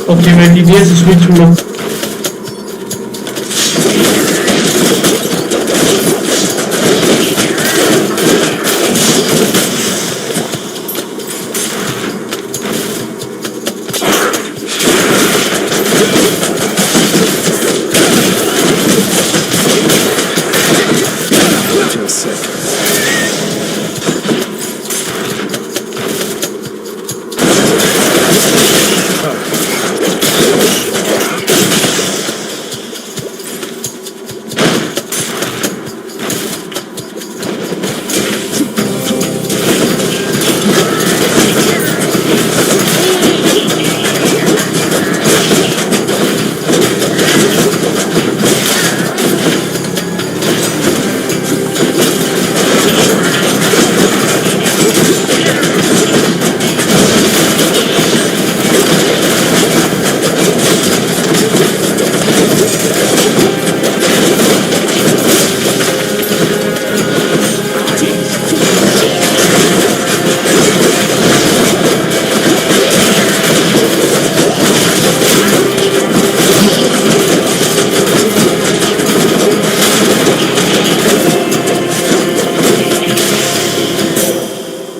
Okay, mein Idee ist, ich will tun. Feels sick.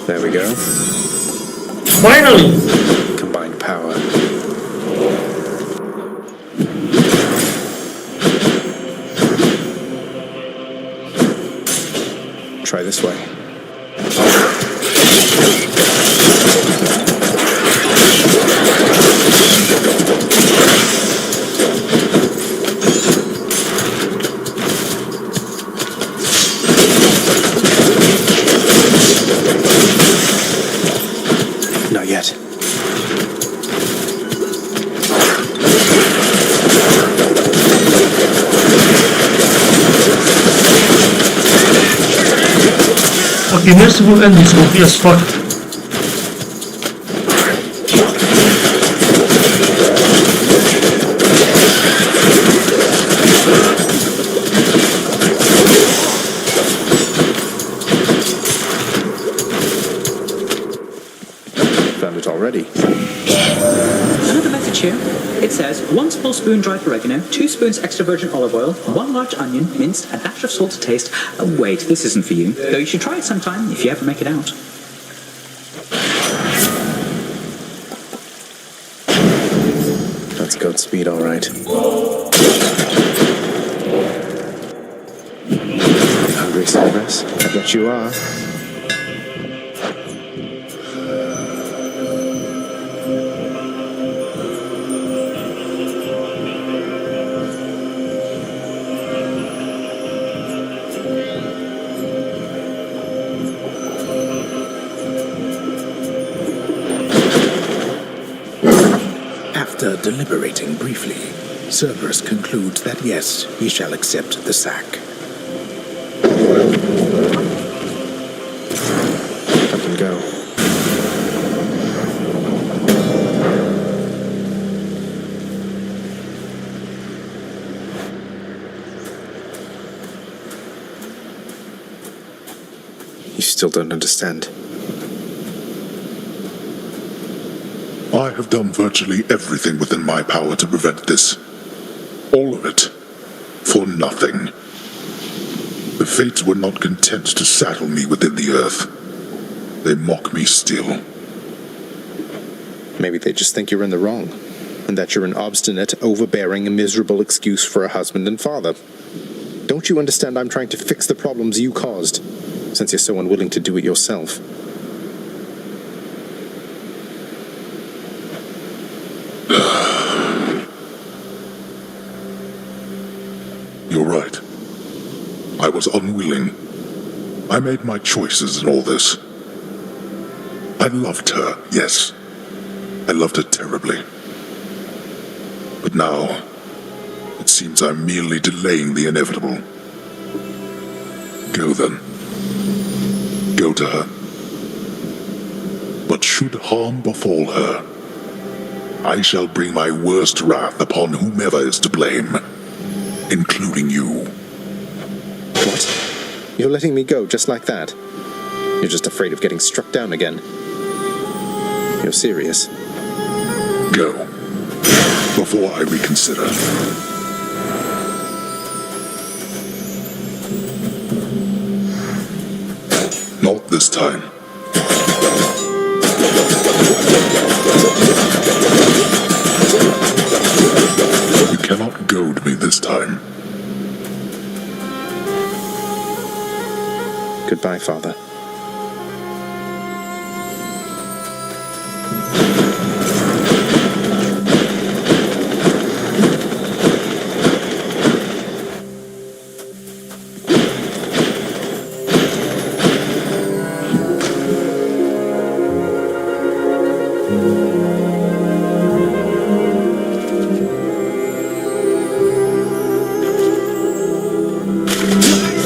There we go. Finally! Combined power. Try this way. Not yet. Okay, merciful endings will be as fuck. Found it already. Another message here. It says 1 small spoon dried oregano, 2 spoons extra virgin olive oil, 1 large onion, minced, a dash of salt to taste. Wait, this isn't for you. Though you should try it sometime if you ever make it out. That's Godspeed, all right. Hungry, Cerberus? I bet you are. After deliberating briefly, Cerberus concludes that yes, he shall accept the sack. I can go. You still don't understand. I have done virtually everything within my power to prevent this. All of it. For nothing. The fates were not content to saddle me within the earth. They mock me still. Maybe they just think you're in the wrong, and that you're an obstinate, overbearing, and miserable excuse for a husband and father. Don't you understand I'm trying to fix the problems you caused, since you're so unwilling to do it yourself? You're right. I was unwilling. I made my choices in all this. I loved her, yes. I loved her terribly. But now, it seems I'm merely delaying the inevitable. Go then. Go to her. But should harm befall her, I shall bring my worst wrath upon whomever is to blame, including you. What? You're letting me go just like that? You're just afraid of getting struck down again. You're serious? Go. Before I reconsider. Not this time. You cannot goad me this time. Goodbye, Father.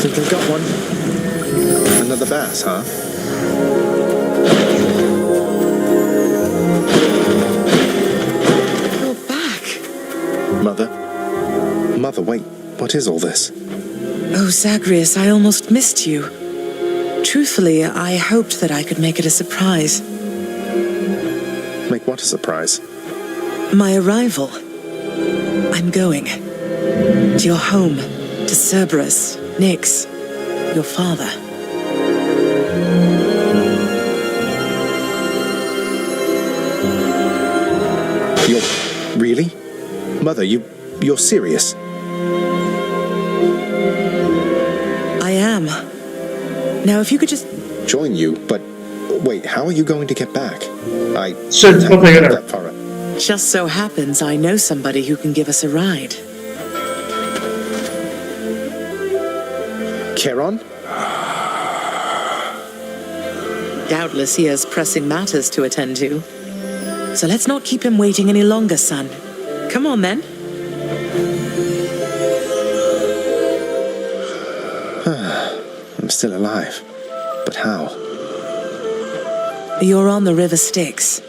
Think I got one? Another bass, huh? You're back. Mother? Mother, wait. What is all this? Oh, Zagreus, I almost missed you. Truthfully, I hoped that I could make it a surprise. Make what a surprise? My arrival. I'm going. To your home. To Cerberus, Nyx, your father. Really? Mother, you're serious? I am. Now, if you could just... Join you, but wait, how are you going to get back? That far. Just so happens I know somebody who can give us a ride. Charon? Doubtless he has pressing matters to attend to. So let's not keep him waiting any longer, son. Come on, then. I'm still alive. But how? You're on the River Styx.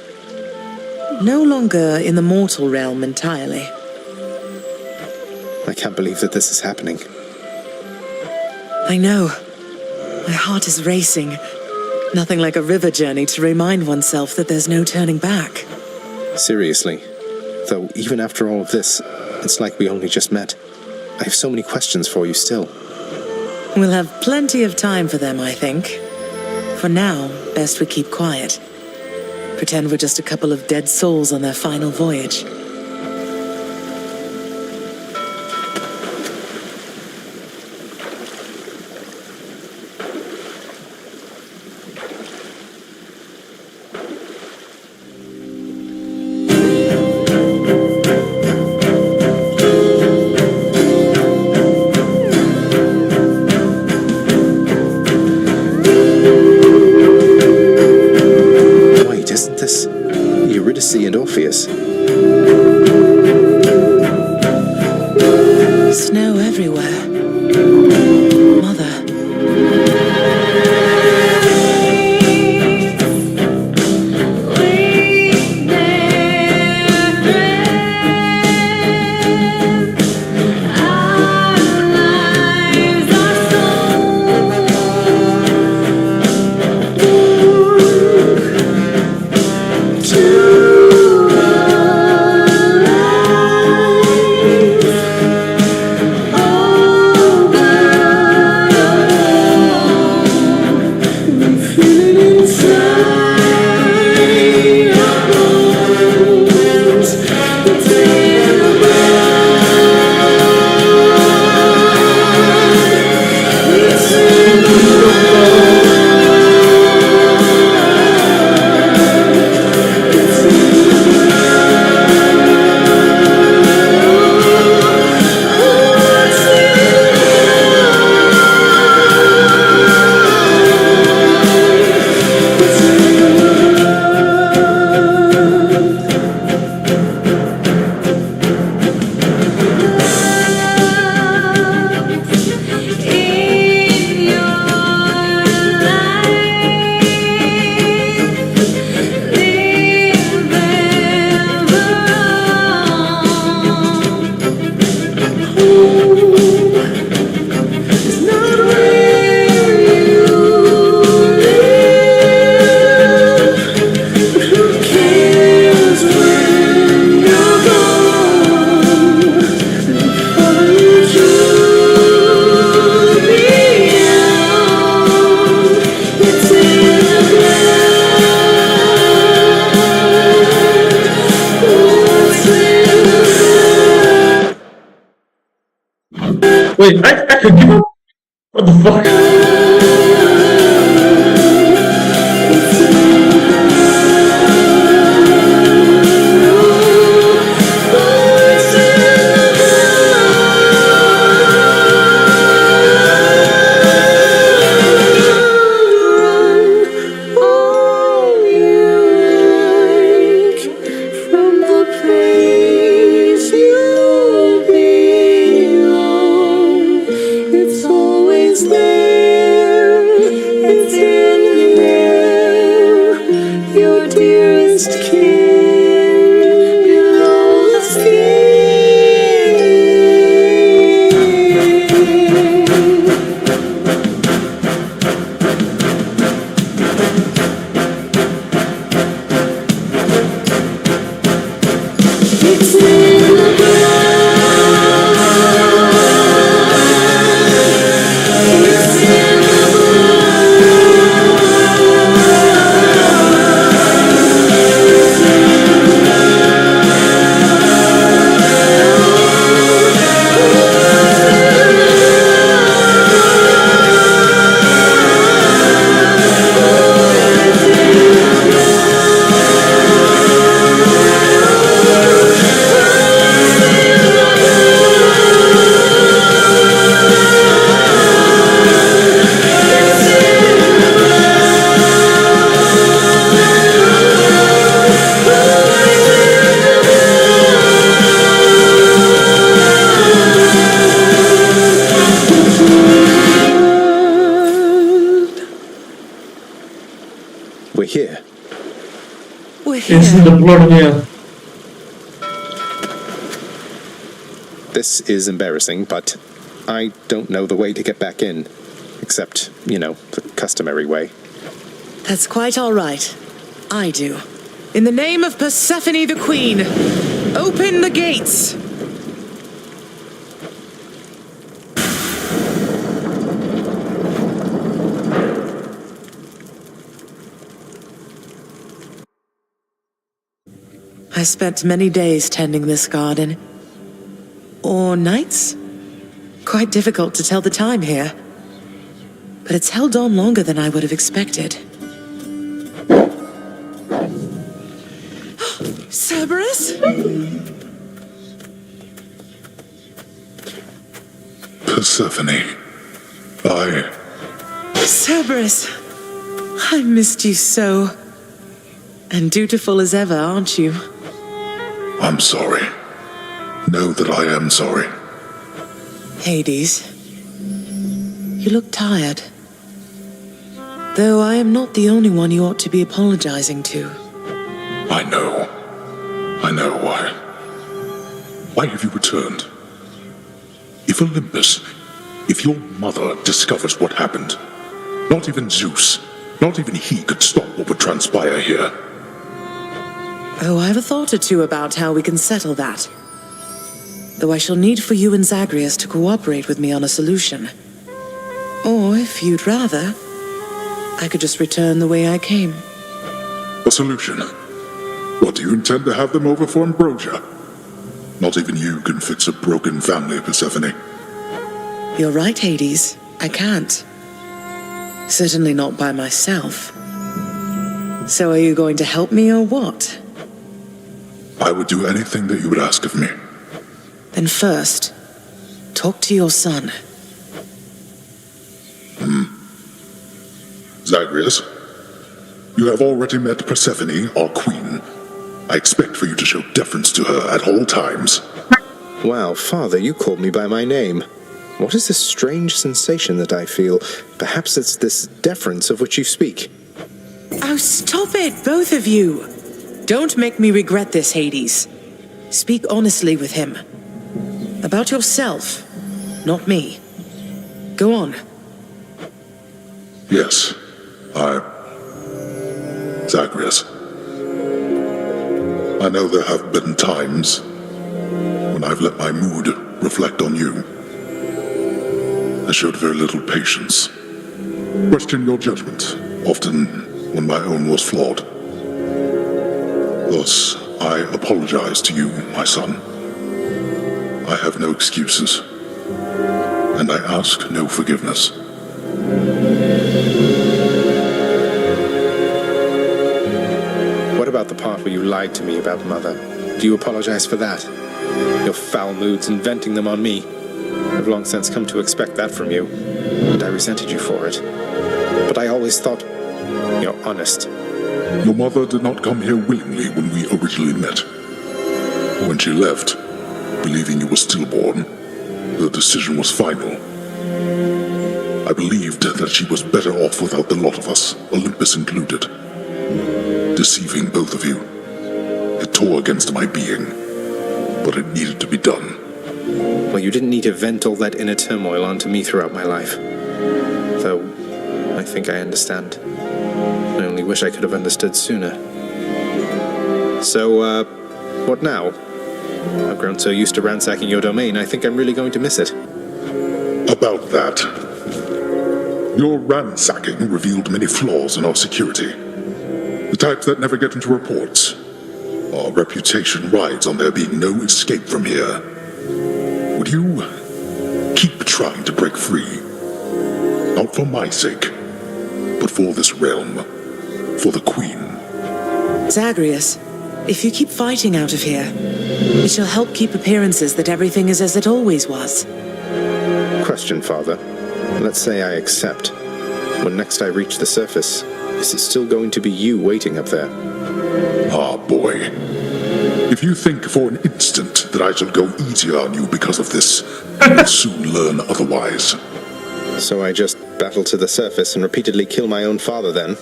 No longer in the mortal realm entirely. I can't believe that this is happening. I know. My heart is racing. Nothing like a river journey to remind oneself that there's no turning back. Seriously. Though, even after all of this, it's like we only just met. I have so many questions for you still. We'll have plenty of time for them, I think. For now, best we keep quiet. Pretend we're just a couple of dead souls on their final voyage. And Orpheus. Snow everywhere. Mother. Wait, I could give up? What the fuck? From the place you belong, it's always there, it's in the air, your dearest kin below the It's in the We're here. It's in the blood, yeah. This is embarrassing, but I don't know the way to get back in. Except, the customary way. That's quite all right. I do. In the name of Persephone the Queen, open the gates! I spent many days tending this garden. Or nights? Quite difficult to tell the time here. But it's held on longer than I would have expected. Cerberus? Persephone, Cerberus! I missed you so. And dutiful as ever, aren't you? I'm sorry. Know that I am sorry. Hades, you look tired. Though I am not the only one you ought to be apologizing to. I know. I know why. Why have you returned? If Olympus, if your mother discovers what happened, not even Zeus, not even he could stop what would transpire here. Oh, I have a thought or two about how we can settle that. Though I shall need for you and Zagreus to cooperate with me on a solution. Or, if you'd rather, I could just return the way I came. A solution? What, do you intend to have them over for ambrosia? Not even you can fix a broken family, Persephone. You're right, Hades. I can't. Certainly not by myself. So are you going to help me or what? I would do anything that you would ask of me. Then first, talk to your son. Zagreus, you have already met Persephone, our queen. I expect for you to show deference to her at all times. Wow, Father, you called me by my name. What is this strange sensation that I feel? Perhaps it's this deference of which you speak. Oh, stop it, both of you! Don't make me regret this, Hades. Speak honestly with him. About yourself, not me. Go on. Yes, Zagreus. I know there have been times when I've let my mood reflect on you. I showed very little patience. Questioned your judgment, often when my own was flawed. Thus, I apologize to you, my son. I have no excuses. and I ask no forgiveness. What about the part where you lied to me about Mother? Do you apologize for that? Your foul moods and venting them on me. I've long since come to expect that from you, and I resented you for it. But I always thought you're honest. Your mother did not come here willingly when we originally met. When she left, believing you were stillborn, the decision was final. I believed that she was better off without the lot of us, Olympus included. Deceiving both of you. It tore against my being, but it needed to be done. Well, you didn't need to vent all that inner turmoil onto me throughout my life. Though, I think I understand. I only wish I could have understood sooner. So, what now? I've grown so used to ransacking your domain, I think I'm really going to miss it. About that. Your ransacking revealed many flaws in our security. The types that never get into reports. Our reputation rides on there being no escape from here. Would you keep trying to break free? Not for my sake, but for this realm. For the Queen. Zagreus, if you keep fighting out of here, it shall help keep appearances that everything is as it always was. Question, Father. Let's say I accept. When next I reach the surface, is it still going to be you waiting up there? Ah, boy. If you think for an instant that I shall go easier on you because of this, you'll soon learn otherwise. So I just battle to the surface and repeatedly kill my own father, then?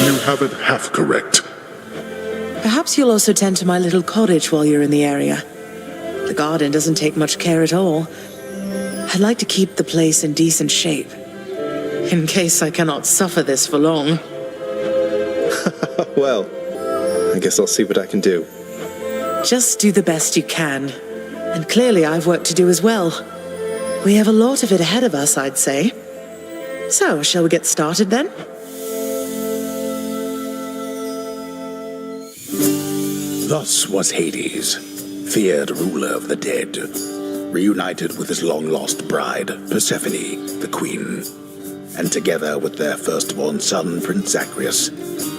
You have it half correct. Perhaps you'll also tend to my little cottage while you're in the area. The garden doesn't take much care at all. I'd like to keep the place in decent shape, in case I cannot suffer this for long. Well, I guess I'll see what I can do. Just do the best you can. And clearly I've work to do as well. We have a lot of it ahead of us, I'd say. So, shall we get started then? Thus was Hades, feared ruler of the dead, reunited with his long-lost bride, Persephone, the queen. And together with their firstborn son, Prince Zagreus,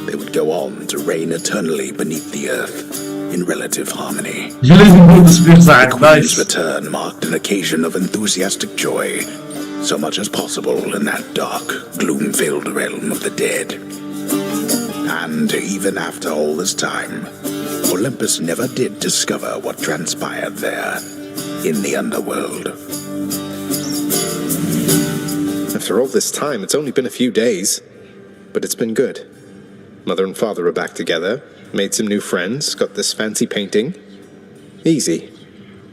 they would go on to reign eternally beneath the earth, in relative harmony. The Queen's return marked an occasion of enthusiastic joy, so much as possible in that dark, gloom-filled realm of the dead. And even after all this time, Olympus never did discover what transpired there, in the underworld. After all this time, it's only been a few days, but it's been good. Mother and father are back together, made some new friends, got this fancy painting. Easy.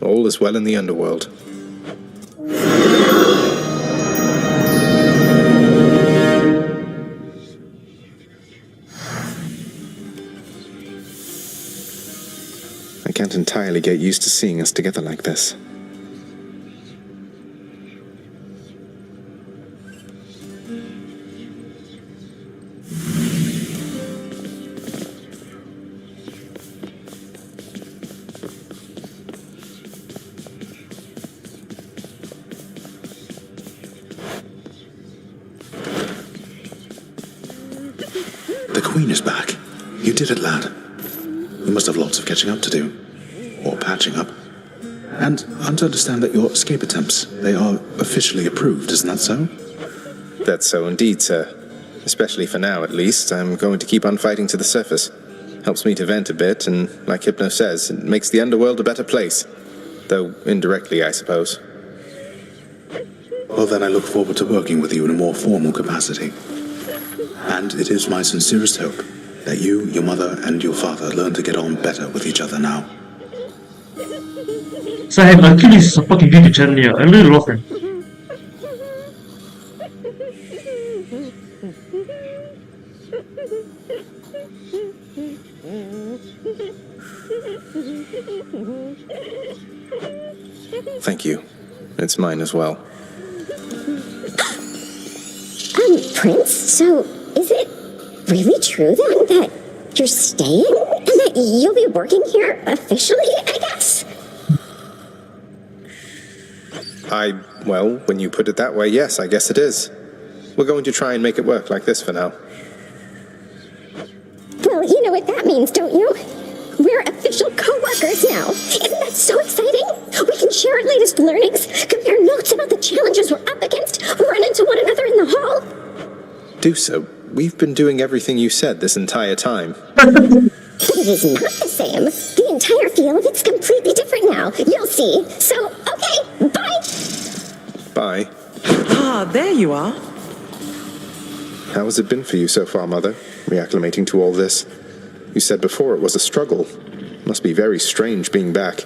All is well in the underworld. I can't entirely get used to seeing us together like this. The Queen is back. You did it, lad. You must have lots of catching up to do. Or patching up. And I'm to understand that your escape attempts, they are officially approved, isn't that so? That's so indeed, sir. Especially for now, at least. I'm going to keep on fighting to the surface. Helps me to vent a bit, and like Hypno says, it makes the underworld a better place. Though indirectly, I suppose. Well, then I look forward to working with you in a more formal capacity. And it is my sincerest hope that you, your mother, and your father learn to get on better with each other now. So I have actually fucking video channel here. I really love him. Thank you. It's mine as well. Prince, so is it really true that you're staying? And that you'll be working here officially, I guess? Well, when you put it that way, yes, I guess it is. We're going to try and make it work like this for now. Well, you know what that means, don't you? We're official co-workers now. Isn't that so exciting? We can share our latest learnings, compare notes about the challenges we're up against, run into one another in the hall. Do so. We've been doing everything you said this entire time. But it is not the same. The entire feel of it's completely different now. You'll see. So, okay, bye. Bye. Ah, there you are. How has it been for you so far, Mother? Reacclimating to all this? You said before it was a struggle. Must be very strange being back.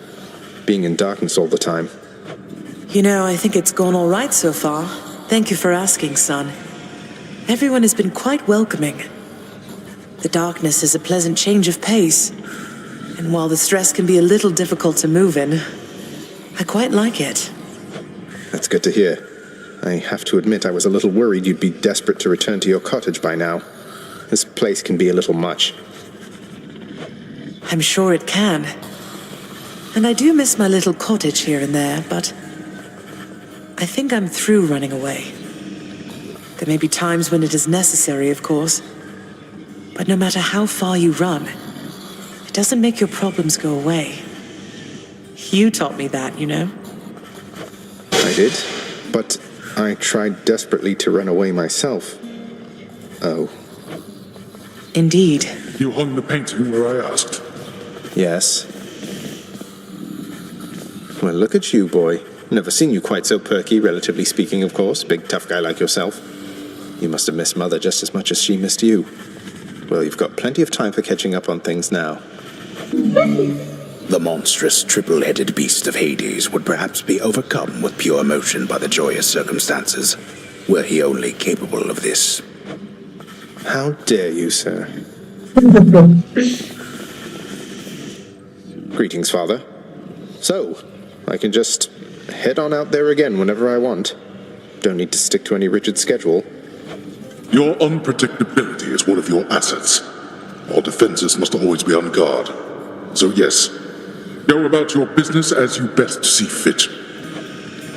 Being in darkness all the time. You know, I think it's gone all right so far. Thank you for asking, son. Everyone has been quite welcoming. The darkness is a pleasant change of pace. And while the stress can be a little difficult to move in, I quite like it. That's good to hear. I have to admit I was a little worried you'd be desperate to return to your cottage by now. This place can be a little much. I'm sure it can. And I do miss my little cottage here and there, but I think I'm through running away. There may be times when it is necessary, of course. But no matter how far you run, it doesn't make your problems go away. You taught me that, you know. I did, but I tried desperately to run away myself. Oh. Indeed. You hung the painting where I asked. Yes. Well, look at you, boy. Never seen you quite so perky, relatively speaking, of course. Big tough guy like yourself. You must have missed Mother just as much as she missed you. Well, you've got plenty of time for catching up on things now. The monstrous triple-headed beast of Hades would perhaps be overcome with pure emotion by the joyous circumstances, were he only capable of this. How dare you, sir? Greetings, Father. So, I can just head on out there again whenever I want. Don't need to stick to any rigid schedule. Your unpredictability is one of your assets. Our defenses must always be on guard. So yes, go about your business as you best see fit.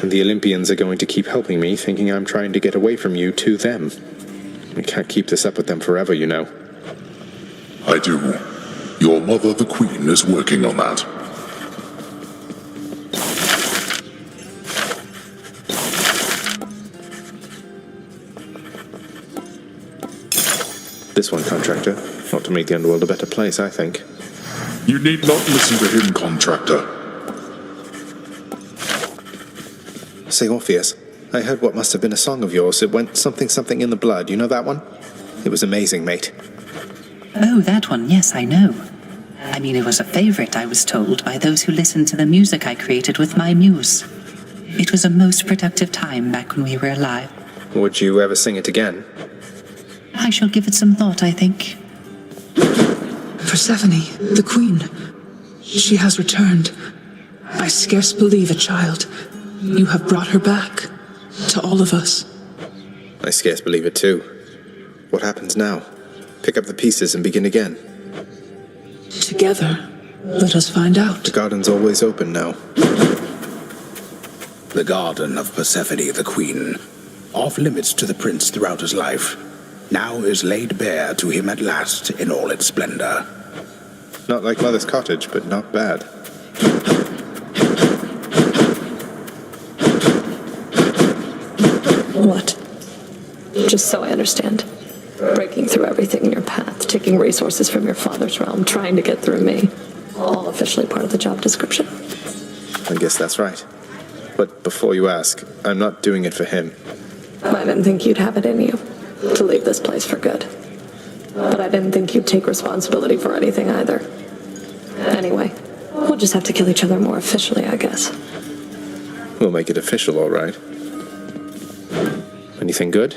And the Olympians are going to keep helping me, thinking I'm trying to get away from you to them. We can't keep this up with them forever, you know. I do. Your mother, the Queen, is working on that. This one, Contractor. Not to make the underworld a better place, I think. You need not listen to him, Contractor. Say, Orpheus, I heard what must have been a song of yours. It went something something in the blood. You know that one? It was amazing, mate. Oh, that one, yes, I know. I mean, it was a favorite, I was told, by those who listened to the music I created with my muse. It was a most productive time back when we were alive. Would you ever sing it again? I shall give it some thought, I think. Persephone, the queen. She has returned. I scarce believe it, child. You have brought her back. To all of us. I scarce believe it too. What happens now? Pick up the pieces and begin again. Together, let us find out. The garden's always open now. The garden of Persephone the Queen, off limits to the prince throughout his life, now is laid bare to him at last in all its splendor. Not like Mother's cottage, but not bad. What? Just so I understand. Breaking through everything in your path, taking resources from your father's realm, trying to get through me. All officially part of the job description. I guess that's right. But before you ask, I'm not doing it for him. I didn't think you'd have it in you to leave this place for good. But I didn't think you'd take responsibility for anything either. Anyway, we'll just have to kill each other more officially, I guess. We'll make it official, all right. Anything good?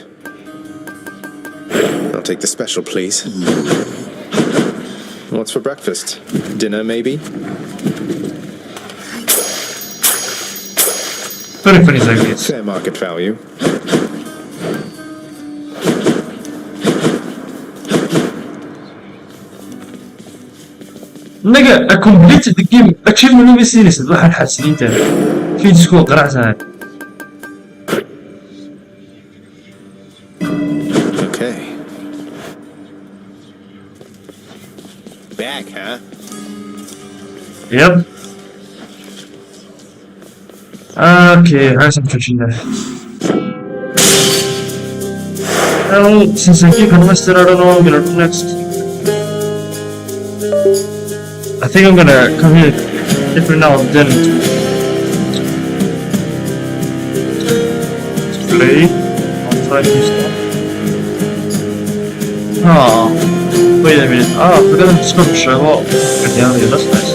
I'll take the special, please. What's for breakfast? Dinner, maybe? Very funny, Zagreus. Fair market value. نجا I completed the game achievement بس ينسى واحد حاسين انت في ديسكو قرعتها Okay. Back, huh? Yep. Okay, harus przeczytać. Well, since I keep invested, I don't know what I'm gonna do next. I think I'm gonna come here every now and then to play. I'll try new stuff. Oh, wait a minute. Oh, I forgot to discover Sherlock. Yeah, that's nice.